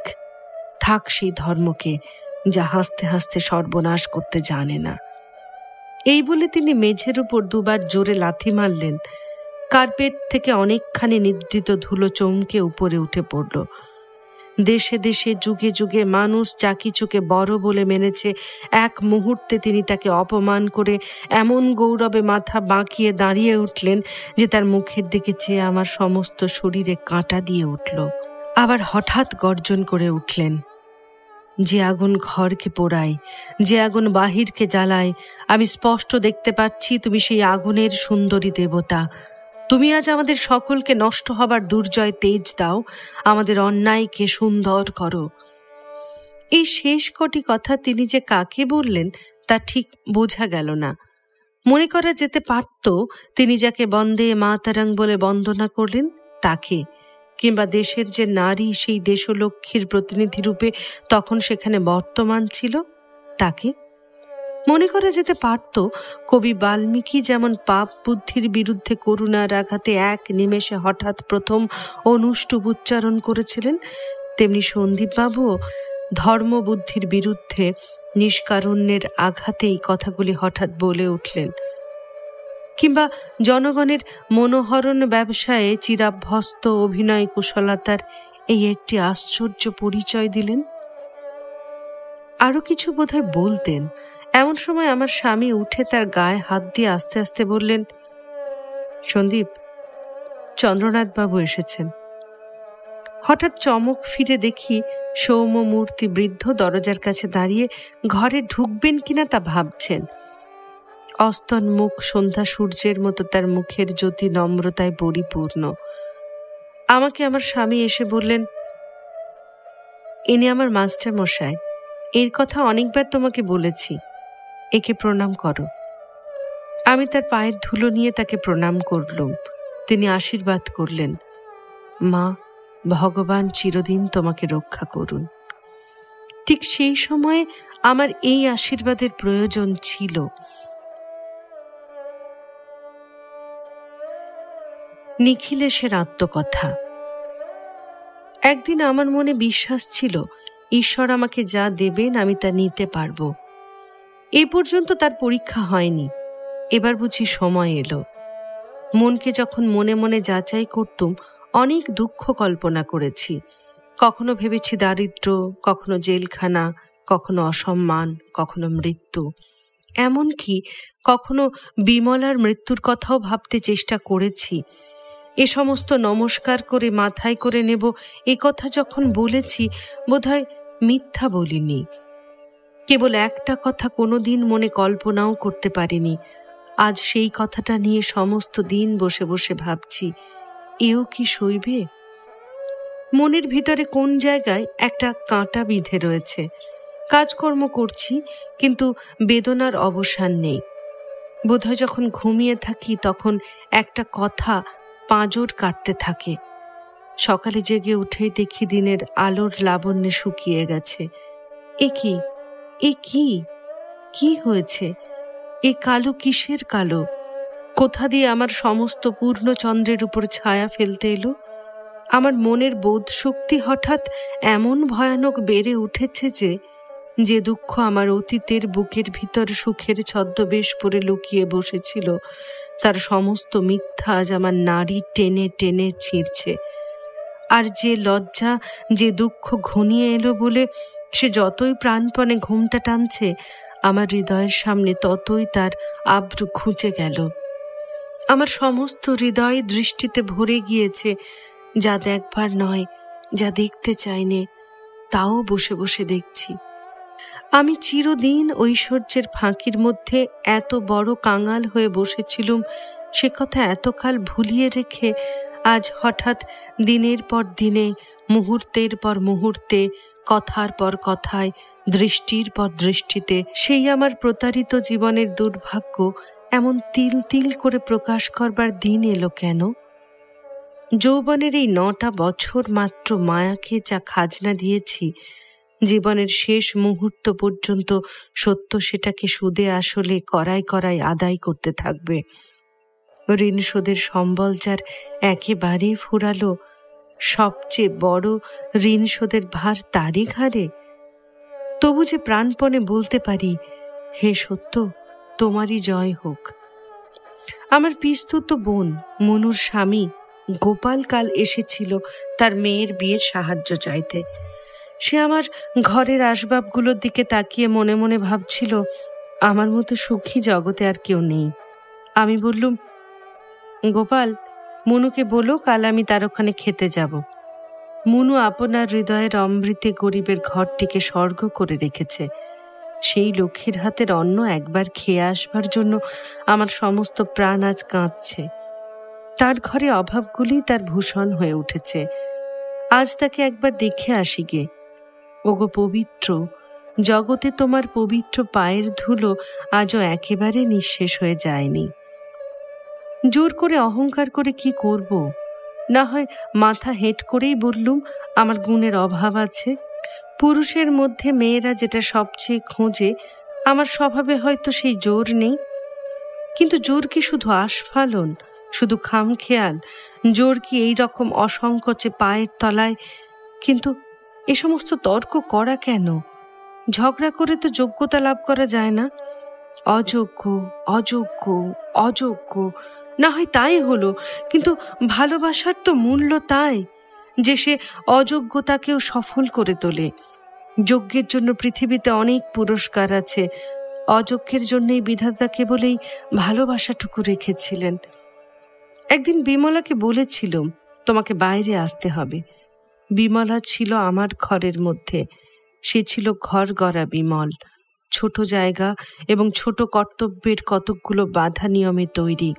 থাক সেই ধর্মকে যা হাসতে হাসতে সর্বনাশ করতে জানে না। এই বলে তিনি মেঝের উপর দুবার জোরে লাথি মারলেন। কার্পেট থেকে অনেকখানি নিদ্রিত ধুলো চমকে উপরে উঠে পড়ল। দেশে দেশে যুগে যুগে মানুষ চাকিচুকে বড় বলে মেনেছে, এক মুহূর্তে তিনি তাকে অপমান করে এমন গৌরবে মাথা বাঁকিয়ে দাঁড়িয়ে উঠলেন যে তার মুখের দিকে চেয়ে আমার সমস্ত শরীরে কাঁটা দিয়ে উঠল। আবার হঠাৎ গর্জন করে উঠলেন, যে আগুন ঘরকে পোড়ায়, যে আগুন বাহিরকে জ্বালায়, আমি স্পষ্ট দেখতে পাচ্ছি তুমি সেই আগুনের সুন্দরী দেবতা। তুমি আজ আমাদের সকলকে নষ্ট হবার দুর্জয় তেজ দাও, আমাদের অন্যায়কে সুন্দর করো। এই শেষ কটি কথা তিনি যে কাকে বললেন তা ঠিক বোঝা গেল না। মনে করা যেতে পারত তিনি যাকে বন্দে মাতরং বলে বন্দনা করলেন তাকে, কিংবা দেশের যে নারী সেই দেশলক্ষ্মীর প্রতিনিধি রূপে তখন সেখানে বর্তমান ছিল তাকে। মনে করা যেতে পারত কবি বাল্মীকি যেমন পাপ বুদ্ধির বিরুদ্ধে করুণার আঘাতে এক নিমেষে হঠাৎ প্রথম অনুষ্টুপ উচ্চারণ করেছিলেন, তেমনি সন্দীপবাবুও ধর্মবুদ্ধির বিরুদ্ধে নিষ্কারুণ্যের আঘাতে এই কথাগুলি হঠাৎ বলে উঠলেন। কিংবা জনগণের মনোহরণ ব্যবসায়ে চিরাভ্যস্ত অভিনয় কুশলতার এই একটি আশ্চর্য পরিচয় দিলেন। আরো কিছু বোধহয় বলতেন। এমন সময় আমার স্বামী উঠে তার গায়ে হাত দিয়ে আস্তে আস্তে বললেন, সন্দীপ, চন্দ্রনাথবাবু এসেছেন। হঠাৎ চমক ফিরে দেখি সৌম্যমূর্তি বৃদ্ধ দরজার কাছে দাঁড়িয়ে ঘরে ঢুকবেন কিনা তা ভাবছেন। অস্তন মুখ সন্ধ্যা সূর্যের মতো তার মুখের জ্যোতি নম্রতায় পরিপূর্ণ। আমাকে আমার স্বামী এসে বললেন, ইনি আমার মাস্টার মশাই, এর কথা অনেকবার তোমাকে বলেছি, একে প্রণাম করো। আমি তার পায়ের ধুলো নিয়ে তাকে প্রণাম করলুম। তিনি আশীর্বাদ করলেন, মা, ভগবান চিরদিন তোমাকে রক্ষা করুন। ঠিক সেই সময়ে আমার এই আশীর্বাদের প্রয়োজন ছিল। নিখিলেশের আত্মকথা। একদিন আমার মনে বিশ্বাস ছিল ঈশ্বর আমাকে যা দেবেন আমি তা নিতে পারব। এই পর্যন্ত তার পরীক্ষা হয়নি, এবার বুঝি সময় এলো। মনকে যখন মনে মনে যাচাই করতুম, অনেক দুঃখ কল্পনা করেছি। কখনো ভেবেছি দারিদ্র্য, কখনো জেলখানা, কখনো অসম্মান, কখনো মৃত্যু। এমনকি কখনো বিমলার মৃত্যুর কথাও ভাবতে চেষ্টা করেছি। এ সমস্ত নমস্কার করে মাথায় করে নেব এ কথা যখন বলেছি, বোধহয় মিথ্যা বলিনি। কেবল একটা কথা কোনোদিন মনে কল্পনাও করতে পারিনি। আজ সেই কথাটা নিয়ে সমস্ত দিন বসে বসে ভাবছি, এও কি সইবে? মনের ভিতরে কোন জায়গায় একটা কাঁটা বিঁধে রয়েছে। কাজকর্ম করছি, কিন্তু বেদনার অবসান নেই। বোধহয় যখন ঘুমিয়ে থাকি তখন একটা কথা পাঁজর কাটতে থাকে। সকালে জেগে উঠেই দেখি দিনের আলোর লাবণ্যে শুকিয়ে গেছে। এ কি কি হয়েছে? এ কালো কিসের কালো? কোথা দিয়ে আমার সমস্ত পূর্ণচন্দ্রের উপর ছায়া ফেলতে এলো। আমার মনের বোধ শক্তি হঠাৎ এমন ভয়ানক বেড়ে উঠেছে যে দুঃখ আমার অতীতের বুকের ভিতর সুখের ছদ্মবেশ পরে লুকিয়ে বসেছিল, তার সমস্ত মিথ্যা আজ আমার নাড়ি টেনে টেনে ছিঁড়ছে। আর যে লজ্জা, যে দুঃখ ঘনিয়ে এলো বলে সে যতই প্রাণপণে ঘুমটা টানছে, আমার হৃদয়ের সামনে ততই তার আব্রু ঘুচে গেল। আমার সমস্ত হৃদয় দৃষ্টিতে ভরে গিয়েছে, যা দেখবার নয়, যা দেখতে চাইনে, তাও বসে বসে দেখছি। আমি চিরদিন ঐশ্বর্যের ফাঁকির মধ্যে এত বড় কাঙাল হয়ে বসেছিলুম, সে কথা এতকাল ভুলিয়ে রেখে আজ হঠাৎ দিনের পর দিনে, মুহূর্তের পর মুহূর্তে, কথার পর কথায়, দৃষ্টির পর দৃষ্টিতে সেই আমার প্রতারিত জীবনের দুর্ভাগ্য এমন তিল তিল করে প্রকাশ করবার দিন এলো কেন? যৌবনের এই 9টা বছর মাত্র মায়াকে যা খাজনা দিয়েছি, জীবনের শেষ মুহূর্ত পর্যন্ত সত্য সেটাকে সুদে আসলে করায় করায় আদায় করতে থাকবে। ঋণ শোধের সম্বল যার একেবারেই ফুরালো, সবচেয়ে বড় ঋণ শোধের ভার তারই ঘাড়ে। তবু যে প্রাণপণে বলতে পারি, হে সত্য, তোমারই জয় হোক। আমার পিস্তুত বোন মনুর স্বামী গোপাল কাল এসেছিল তার মেয়ের বিয়ের সাহায্য চাইতে। সে আমার ঘরের আসবাবগুলোর দিকে তাকিয়ে মনে মনে ভাবছিল, আমার মতো সুখী জগতে আর কেউ নেই। আমি বললুম, গোপাল, মনুকে বলো কাল আমি তার ওখানে খেতে যাব। মনু আপনার হৃদয়ের অমৃতে গরিবের ঘরটিকে স্বর্গ করে রেখেছে। সেই লক্ষ্মীর হাতের অন্ন একবার খেয়ে আসবার জন্য আমার সমস্ত প্রাণ আজ কাঁদছে। তার ঘরে অভাবগুলি তার ভূষণ হয়ে উঠেছে। আজ তাকে একবার দেখে আসি গে। ওগো পবিত্র, জগতে তোমার পবিত্র পায়ের ধুলো আজও একেবারে নিঃশেষ হয়ে যায়নি। জোর করে অহংকার করে কি করব? না হয় মাথা হেঁট করেই বললুম আমার গুণের অভাব আছে। পুরুষের মধ্যে মেয়েরা যেটা সবচেয়ে খোঁজে, আমার স্বভাবে হয়তো সেই জোর নেই। কিন্তু জোর কি শুধু আস্ফালন, শুধু খামখেয়াল? জোর কি এই রকম অসংকোচে পায়ের তলায়? কিন্তু এ সমস্ত তর্ক করা কেন? ঝগড়া করে তো যোগ্যতা লাভ করা যায় না। অযোগ্য, অযোগ্য, অযোগ্য, না হয় তাই হলো, কিন্তু ভালোবাসার তো মূল্য তাই যে সে অযোগ্যতাকেও সফল করে তোলে। যজ্ঞের জন্য পৃথিবীতে অনেক পুরস্কার আছে, অযোগ্যের জন্যই বিধাতা কেবলই ভালোবাসাটুকু রেখেছিলেন। একদিন বিমলাকে বলেছিলাম, তোমাকে বাইরে আসতে হবে। বিমলা ছিল আমার ঘরের মধ্যে। সে ছিল ঘর গড়া বিমল, ছোট জায়গা এবং ছোট কর্তব্যের কতকগুলো বাধা নিয়মে তৈরি।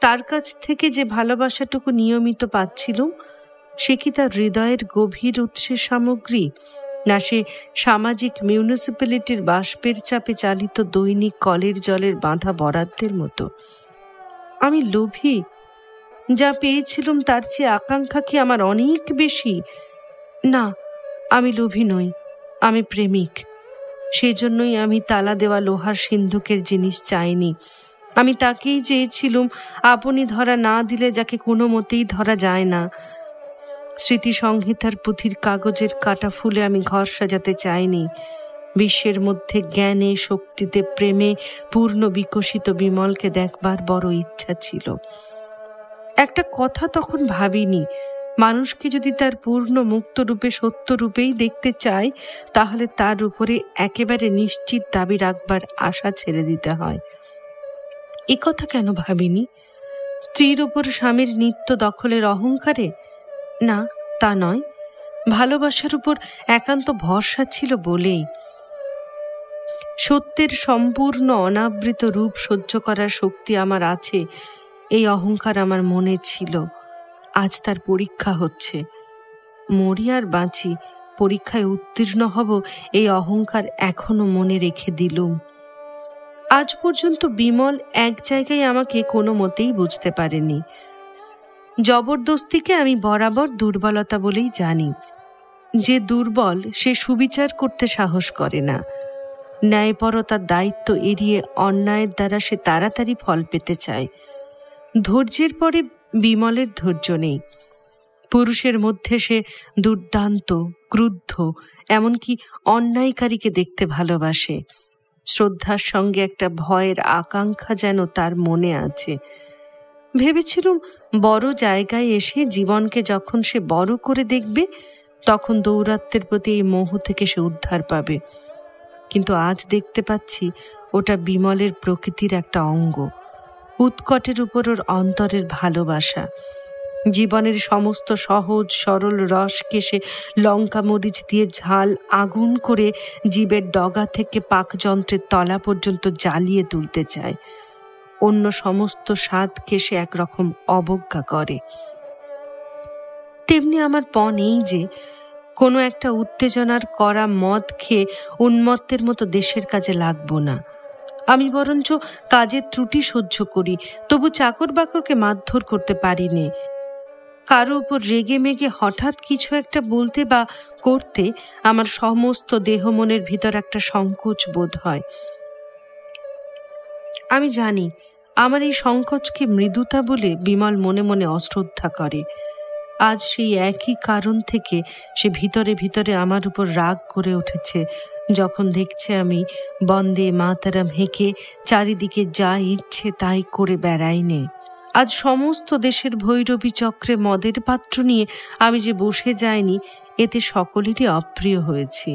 তার কাছ থেকে যে ভালোবাসাটুকু নিয়মিত পাচ্ছিলাম, সে কি তার হৃদয়ের গভীর উৎসের সামগ্রী, না সে সামাজিক মিউনিসিপ্যালিটির বাষ্পের চাপে চালিত দৈনিক কলের জলের বাঁধা বরাদ্দের মতো? আমি লোভী। যা পেয়েছিলাম তার চেয়ে আকাঙ্ক্ষা কি আমার অনেক বেশি? না, আমি লোভী নই, আমি প্রেমিক। সেজন্যই আমি তালা দেওয়া লোহার সিন্ধুকের জিনিস চাইনি। আমি তাকেই চেয়েছিলুম, আপনি ধরা না দিলে যাকে কোনো মতেই ধরা যায় না। স্মৃতি সংহিতার পুঁথির কাগজের কাটা ফুলে আমি ঘর সাজাতে চাইনি। বিশ্বের মধ্যে জ্ঞানে, শক্তিতে, প্রেমে পূর্ণ বিকশিত বিমলকে দেখবার বড় ইচ্ছা ছিল। একটা কথা তখন ভাবিনি, মানুষকে যদি তার পূর্ণ মুক্ত রূপে, সত্য রূপেই দেখতে চায়, তাহলে তার উপরে একেবারে নিশ্চিত দাবি রাখবার আশা ছেড়ে দিতে হয়। এ কথা কেন ভাবিনি? স্ত্রীর উপর স্বামীর নিত্য দখলের অহংকারে? না, তা নয়। ভালোবাসার উপর একান্ত ভরসা ছিল বলেই। সত্যের সম্পূর্ণ অনাবৃত রূপ সহ্য করার শক্তি আমার আছে, এই অহংকার আমার মনে ছিল। আজ তার পরীক্ষা হচ্ছে। মরি আর বাঁচি, পরীক্ষায় উত্তীর্ণ হব, এই অহংকার এখনো মনে রেখে দিলুম। আজ পর্যন্ত বিমল এক জায়গায় আমাকে কোনো মতেই বুঝতে পারেনি। জবরদস্তিকে আমি বরাবর দুর্বলতা বলেই জানি। যে দুর্বল সে সুবিচার করতে সাহস করে না। ন্যায়পরতার দায়িত্ব এড়িয়ে অন্যায়ের দ্বারা সে তাড়াতাড়ি ফল পেতে চায়। ধৈর্যের পরে বিমলের ধৈর্য নেই। পুরুষের মধ্যে সে দুর্দান্ত, ক্রুদ্ধ, এমনকি অন্যায়কারীকে দেখতে ভালোবাসে। শ্রদ্ধার সঙ্গে একটা ভয়ের আকাঙ্ক্ষা যেন তার মনে আছে। ভেবেছিলুম বড় জায়গায় এসে জীবনকে যখন সে বড় করে দেখবে, তখন দৌরাত্ম্যের প্রতি এই মোহ থেকে সে উদ্ধার পাবে। কিন্তু আজ দেখতে পাচ্ছি ওটা বিমলের প্রকৃতির একটা অঙ্গ, উৎকটের উপর ওর অন্তরের ভালোবাসা। জীবনের সমস্ত সহজ সরল রসকে সে লঙ্কা মরিচ দিয়ে ঝাল আগুন করে জীবের ডগা থেকে পাকযন্ত্রের তলা পর্যন্ত জ্বালিয়ে তুলতে চায়। অন্য সমস্ত স্বাদকে সে একরকম অবজ্ঞা করে। তেমনি আমার পণ এই যে কোনো একটা উত্তেজনার করা মদ খেয়ে উন্মত্তের মতো দেশের কাজে লাগবো না। আমি বরঞ্চ কাজের ত্রুটি সহ্য করি, তবু চাকর বাকরকে মারধর করতে পারি নে। কারো উপর রেগে মেগে হঠাৎ কিছু একটা বলতে বা করতে আমার সমস্ত দেহ মনের ভিতর একটা সংকোচ বোধ হয়। আমি জানি আমার এই সংকোচকে মৃদুতা বলে বিমল মনে মনে অশ্রদ্ধা করে। আজ সেই একই কারণ থেকে সে ভিতরে ভিতরে আমার উপর রাগ করে উঠেছে, যখন দেখছে আমি বন্দে মাতারাম হেঁকে চারিদিকে যা ইচ্ছে তাই করে বেড়াইনে। আজ সমস্ত দেশের ভৈরবী চক্রে মদের পাত্র নিয়ে আমি যে বসে যাইনি, এতে সকলেরই অপ্রিয় হয়েছি।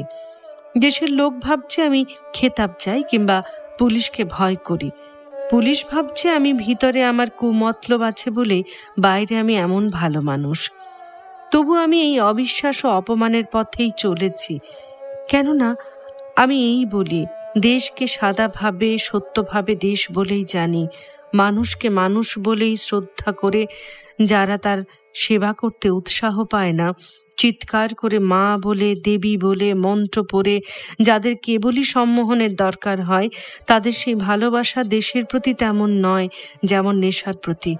দেশের লোক ভাবছে আমি খেতাব চাই কিংবা পুলিশকে ভয় করি। পুলিশ ভাবছে আমি ভিতরে আমার কুমতলব আছে বলে বাইরে আমি এমন ভালো মানুষ। তবু আমি এই অবিশ্বাস ও অপমানের পথেই চলেছি। কেননা আমি এই বলি, দেশকে সাদাভাবে সত্যভাবে দেশ বলেই জানি, মানুষকে মানুষ বলেই শ্রদ্ধা করে যারা তার সেবা করতে উৎসাহ পায় না, চিৎকার করে মা বলে, দেবী বলে, মন্ত্র পড়ে যাদের কেবলই সম্মোহনের দরকার হয়, তাদের সেই ভালোবাসা দেশের প্রতি তেমন নয় যেমন নেশার প্রতি।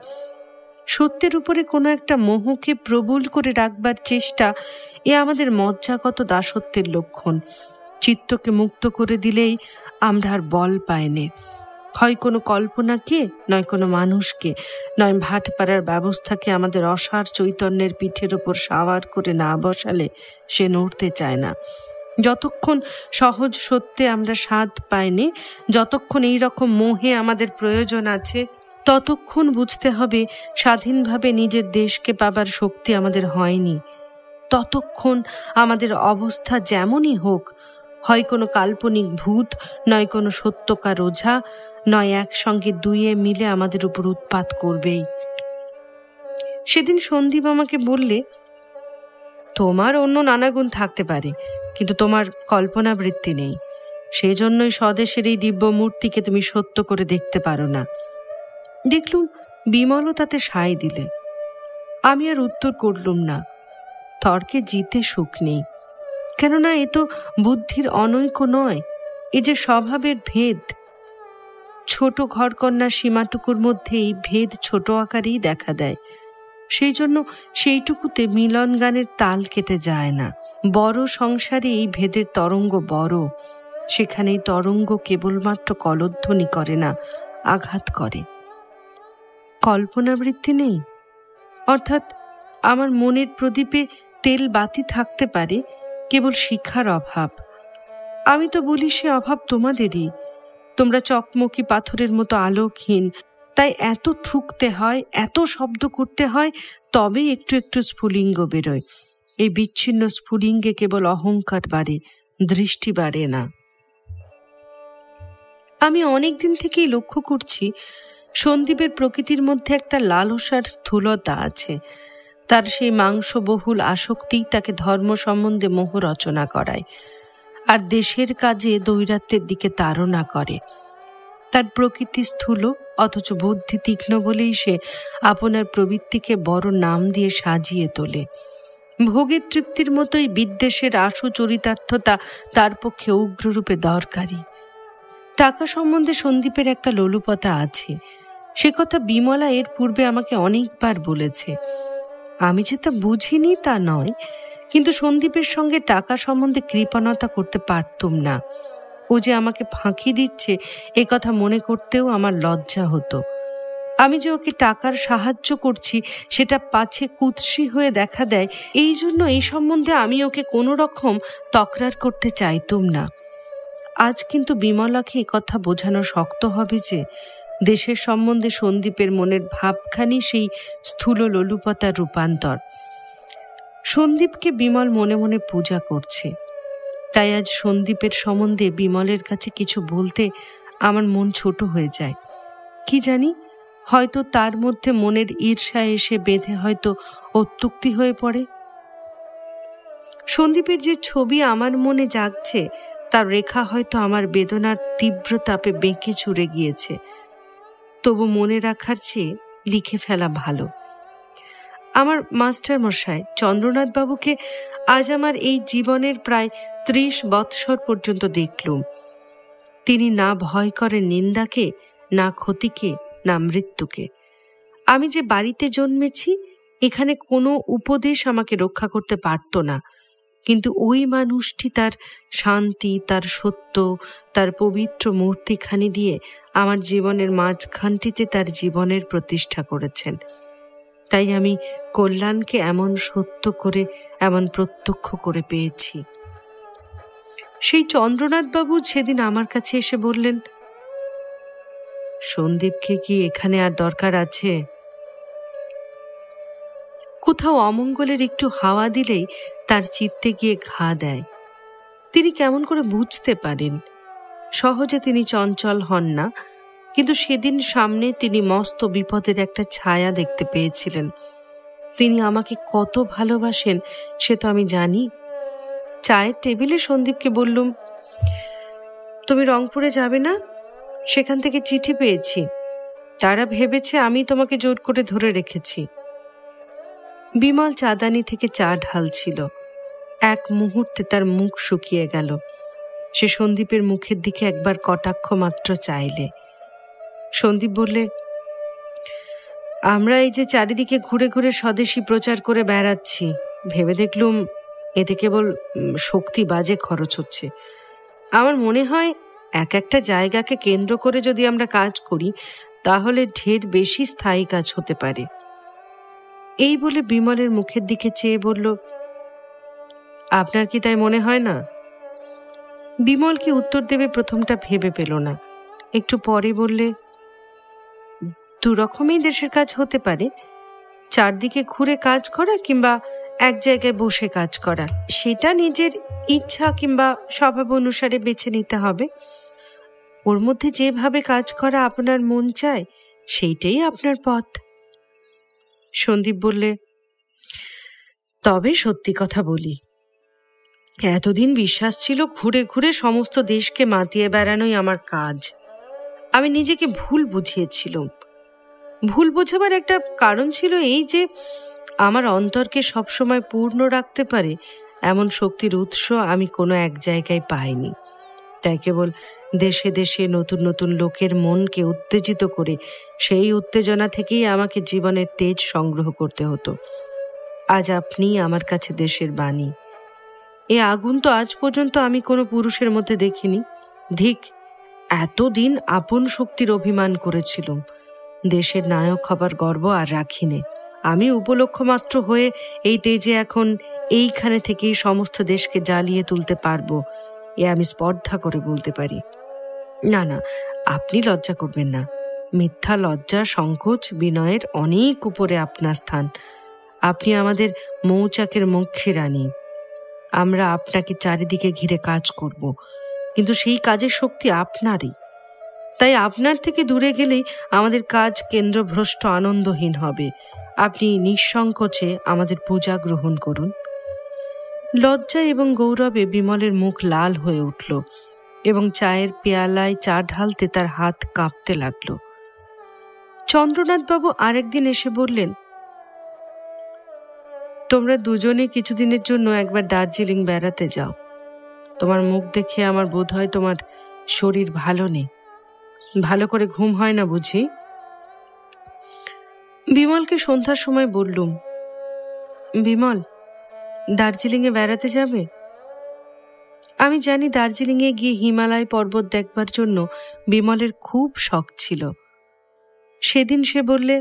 সত্যের উপরে কোনো একটা মোহকে প্রবল করে রাখবার চেষ্টা, এ আমাদের মজ্জাগত দাসত্বের লক্ষণ। চিত্তকে মুক্ত করে দিলেই আমরা আর বল পাইনে। হয় কোনো কল্পনাকে, নয় কোনো মানুষকে, নয় ভাটপাড়ার ব্যবস্থাকে আমাদের অসার চৈতন্যের পিঠের ওপর সাওয়ার করে না বসালে সে নড়তে চায় না। যতক্ষণ সহজ সত্যে আমরা স্বাদ পাইনি, যতক্ষণ এই রকম মোহে আমাদের প্রয়োজন আছে, ততক্ষণ বুঝতে হবে স্বাধীনভাবে নিজের দেশকে পাবার শক্তি আমাদের হয়নি। ততক্ষণ আমাদের অবস্থা যেমনই হোক, হয় কোনো কাল্পনিক ভূত, নয় কোনো সত্যকার ওঝা, নয় একসঙ্গে দুইয়ে মিলে আমাদের উপর উৎপাত করবেই। সেদিন সন্দীপ আমাকে বললে, তোমার অন্য নানা গুণ থাকতে পারে, কিন্তু তোমার কল্পনা বৃত্তি নেই। সেই জন্যই স্বদেশের এই দিব্য মূর্তিকে তুমি সত্য করে দেখতে পারো না। দেখলুম বিমলও তাতে সায় দিলে। আমি আর উত্তর করলুম না। তর্কে জিতে সুখ নেই, কেননা এ তো বুদ্ধির অনৈক্য নয়, এ যে স্বভাবের ভেদ। ছোট ঘরকন্যার সীমাটুকুর মধ্যে এই ভেদ ছোট আকারেই দেখা দেয়। সেই জন্য সেইটুকুতে মিলন গানের তাল কেটে যায় না। বড় সংসারে এই ভেদের তরঙ্গ বড়, সেখানেই তরঙ্গ কেবলমাত্র কলধ্বনি করে না, আঘাত করে। কল্পনাবৃত্তি নেই, অর্থাৎ আমার মনের প্রদীপে তেল বাতি থাকতে পারে, কেবল শিক্ষার অভাব। আমি তো বলি সে অভাব তোমাদেরই। তোমরা চকমকি পাথরের মতো আলোকহীন, তাই এত ঠুকতে হয়, এত শব্দ করতে হয়, তবেই একটু একটু স্ফুলিঙ্গ বেরোয়। এই বিচ্ছিন্ন স্ফুলিঙ্গে কেবল অহংকার বাড়ে, দৃষ্টি বাড়ে না। আমি অনেক দিন থেকেই লক্ষ্য করছি সন্দীপের প্রকৃতির মধ্যে একটা লালসার স্থূলতা আছে। তার সেই মাংসবহুল আসক্তি তাকে ধর্ম সম্বন্ধে মোহ রচনা করায়, আর দেশের কাজে দৈরাত্যের দিকে তাড়না করে। তার প্রকৃতি স্থূল, অথচ বুদ্ধি তীক্ষ্ণ বলেই সে আপনার প্রবৃত্তিকে বড় নাম দিয়ে সাজিয়ে তোলে। ভোগের তৃপ্তির মতোই বিদ্বেষের আশু চরিতার্থতা তার পক্ষে উগ্ররূপে দরকারি। টাকা সম্বন্ধে সন্দীপের একটা লোলুপতা আছে, সে কথা বিমলা এর পূর্বে আমাকে অনেকবার বলেছে। আমি যে তা বুঝিনি তা নয়, কিন্তু সন্দীপের সঙ্গে টাকা সম্বন্ধে কৃপণতা করতে পারতুম না। ও যে আমাকে ফাঁকি দিচ্ছে এ কথা মনে করতেও আমার লজ্জা হতো। আমি যে ওকে টাকার সাহায্য করছি সেটা পাছে কুৎসি হয়ে দেখা দেয়, এই জন্য এই সম্বন্ধে আমি ওকে কোনো রকম তকরার করতে চাইতুম না। আজ কিন্তু বিমলাকে কথা বোঝানো শক্ত হবে যে দেশের সম্বন্ধে সন্দীপের মনের ভাবখানি সেই স্থূল লোলুপতার রূপান্তর। সন্দীপকে বিমল মনে মনে পূজা করছে, তাই আজ সন্দীপের সম্বন্ধে বিমলের কাছে কিছু বলতে আমার মন ছোট হয়ে যায়। কি জানি, হয়তো তার মধ্যে মনের ঈর্ষা এসে বেঁধে হয়তো অত্যুক্তি হয়ে পড়ে। সন্দীপের যে ছবি আমার মনে জাগছে তার রেখা হয়তো আমার বেদনার তীব্র তাপে বেঁকে চুরে গিয়েছে, তবু মনে রাখার চেয়ে লিখে ফেলা ভালো। আমার মাস্টার মশাই চন্দ্রনাথ বাবুকে আজ আমার এই জীবনের প্রায় 30 বৎসর পর্যন্ত দেখলুম। তিনি না ভয় করেন নিন্দাকে, না ক্ষতিকে, না মৃত্যুকে। আমি যে বাড়িতে জন্মেছি এখানে কোনো উপদেশ আমাকে রক্ষা করতে পারত না, কিন্তু ওই মানুষটি তার শান্তি, তার সত্য, তার পবিত্র মূর্তিখানি দিয়ে আমার জীবনের মাঝখানটিতে তার জীবনের প্রতিষ্ঠা করেছেন। তাই আমি কল্যাণকে এমন সত্য করে, এমন প্রত্যক্ষ করে পেয়েছি। সেই চন্দ্রনাথ বাবু সেদিন আমার কাছে এসে বললেন, সন্দীপকে কি এখানে আর দরকার আছে? কোথাও অমঙ্গলের একটু হাওয়া দিলেই তার চিত্তে গিয়ে ঘা দেয়। তিনি কেমন করে বুঝতে পারেন? সহজে তিনি চঞ্চল হন না, কিন্তু সেদিন সামনে তিনি মস্ত বিপদের একটা ছায়া দেখতে পেয়েছিলেন। তিনি আমাকে কত ভালোবাসেন সে তো আমি জানি। চায়ের টেবিলে সন্দীপকে বললুম, তুমি রংপুরে যাবে না? সেখান থেকে চিঠি পেয়েছি, তারা ভেবেছে আমি তোমাকে জোর করে ধরে রেখেছি। বিমল চাদানি থেকে চা ঢালছিল। এক মুহূর্তে তার মুখ শুকিয়ে গেল। সে সন্দীপের মুখের দিকে একবার কটাক্ষ মাত্র চাইলে। সন্দীপ বললে, আমরা এই যে চারিদিকে ঘুরে ঘুরে স্বদেশী প্রচার করে বেড়াচ্ছি, ভেবে দেখলুম এতে কেবল শক্তি বাজে খরচ হচ্ছে। আমার মনে হয় এক একটা জায়গাকে কেন্দ্র করে যদি আমরা কাজ করি তাহলে ঢের বেশি স্থায়ী কাজ হতে পারে। এই বলে বিমলের মুখের দিকে চেয়ে বলল, আপনার কি তাই মনে হয় না? বিমল কি উত্তর দেবে প্রথমটা ভেবে পেল না। একটু পরে বললে, দুরকমই দেশের কাজ হতে পারে, চারদিকে ঘুরে কাজ করা কিংবা এক জায়গায় বসে কাজ করা, সেটা নিজের ইচ্ছা কিংবা স্বভাব অনুসারে বেছে নিতে হবে। ওর মধ্যে যেভাবে কাজ করা আপনার মন চায় সেইটাই আপনার পথ। সন্দীপ বললে, তবে সত্যি কথা বলি, এতদিন বিশ্বাস ছিল ঘুরে ঘুরে সমস্ত দেশকে মাতিয়ে বেড়ানোই আমার কাজ। আমি নিজেকে ভুল বুঝিয়েছিলাম। ভুল বোঝাবার একটা কারণ ছিল এই যে আমার অন্তরকে সবসময় পূর্ণ রাখতে পারে এমন শক্তির উৎস আমি কোনো এক জায়গায় পাইনি। তাই কেবল দেশে দেশে নতুন নতুন লোকের মনকে উত্তেজিত করে সেই উত্তেজনা থেকেই আমাকে জীবনের তেজ সংগ্রহ করতে হতো। আজ আপনি আমার কাছে দেশের বাণী। এ আগুন তো আজ পর্যন্ত আমি কোনো পুরুষের মধ্যে দেখিনি। ধিক, এতদিন আপন শক্তির অভিমান করেছিলাম, দেশের নায়ক হবার গর্ব আর রাখিনি। আমি উপলক্ষ মাত্র হয়ে এই তেজে এখন এইখানে থেকেই সমস্ত দেশকে জ্বালিয়ে তুলতে পারবো, এ আমি স্পর্ধা করে বলতে পারি। না না, আপনি লজ্জা করবেন না। মিথ্যা লজ্জা, সংকোচ, বিনয়ের অনেক উপরে আপনার স্থান। আপনি আমাদের মৌচাকের মুখ্যী রানী। আমরা আপনাকে চারিদিকে ঘিরে কাজ করব, কিন্তু সেই কাজের শক্তি আপনারই। তাই আপনার থেকে দূরে গেলেই আমাদের কাজ কেন্দ্রভ্রষ্ট, আনন্দহীন হবে। আপনি নিঃসংকোচে আমাদের পূজা গ্রহণ করুন। লজ্জা এবং গৌরবে বিমলের মুখ লাল হয়ে উঠল এবং চায়ের পেয়ালায় চা ঢালতে তার হাত কাঁপতে লাগল। চন্দ্রনাথবাবু আরেকদিন এসে বললেন, তোমরা দুজনে কিছুদিনের জন্য একবার দার্জিলিং বেড়াতে যাও। তোমার মুখ দেখে আমার বোধ হয় তোমার শরীর ভালো নেই, ভালো করে ঘুম হয় না বুঝি? বিমলকে সন্ধ্যার সময় বললুম, বিমল, দার্জিলিংয়ে বেড়াতে যাবে? আমি জানি দার্জিলিংয়ে গিয়ে হিমালয় পর্বত দেখবার জন্য বিমলের খুব শখ ছিল। সেদিন সে বললে,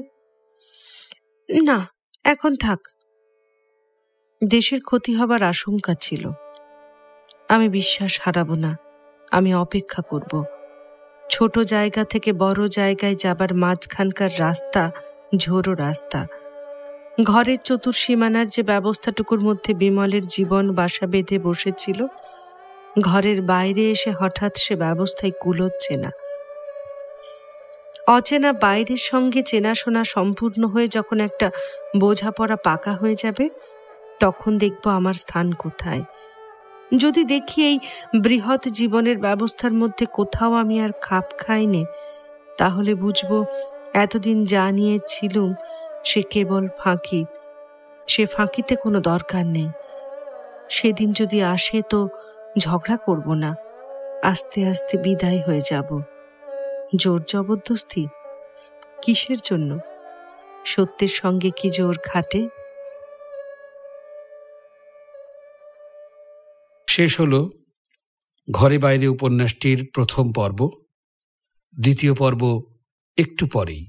না এখন থাক, দেশের ক্ষতি হবার আশঙ্কা ছিল। আমি বিশ্বাস হারাবো না, আমি অপেক্ষা করব। ছোট জায়গা থেকে বড় জায়গায় যাবার মাঝখানকার রাস্তা ঝোড়ো রাস্তা। ঘরের চতুর্সীমানার যে ব্যবস্থাটুকুর মধ্যে বিমলের জীবন বাসা বেঁধে বসেছিল, ঘরের বাইরে এসে হঠাৎ সে ব্যবস্থায় কুলোচ্ছে না। অচেনা বাইরের সঙ্গে চেনাশোনা সম্পূর্ণ হয়ে যখন একটা বোঝাপড়া পাকা হয়ে যাবে, তখন দেখব আমার স্থান কোথায়। যদি দেখি এই বৃহৎ জীবনের ব্যবস্থার মধ্যে কোথাও আমি আর খাপ খাইনি, তাহলে বুঝবো এতদিন যা নিয়ে ছিলুম সে কেবল ফাঁকি, সে ফাঁকিতে কোনো দরকার নেই। সেদিন যদি আসে তো ঝগড়া করব না, আস্তে আস্তে বিদায় হয়ে যাব। জোর জবরদস্তি কিসের জন্য? সত্যের সঙ্গে কি জোর খাটে? শেষ হলো ঘরে বাইরে উপন্যাসটির প্রথম পর্ব। দ্বিতীয় পর্ব একটু পরেই।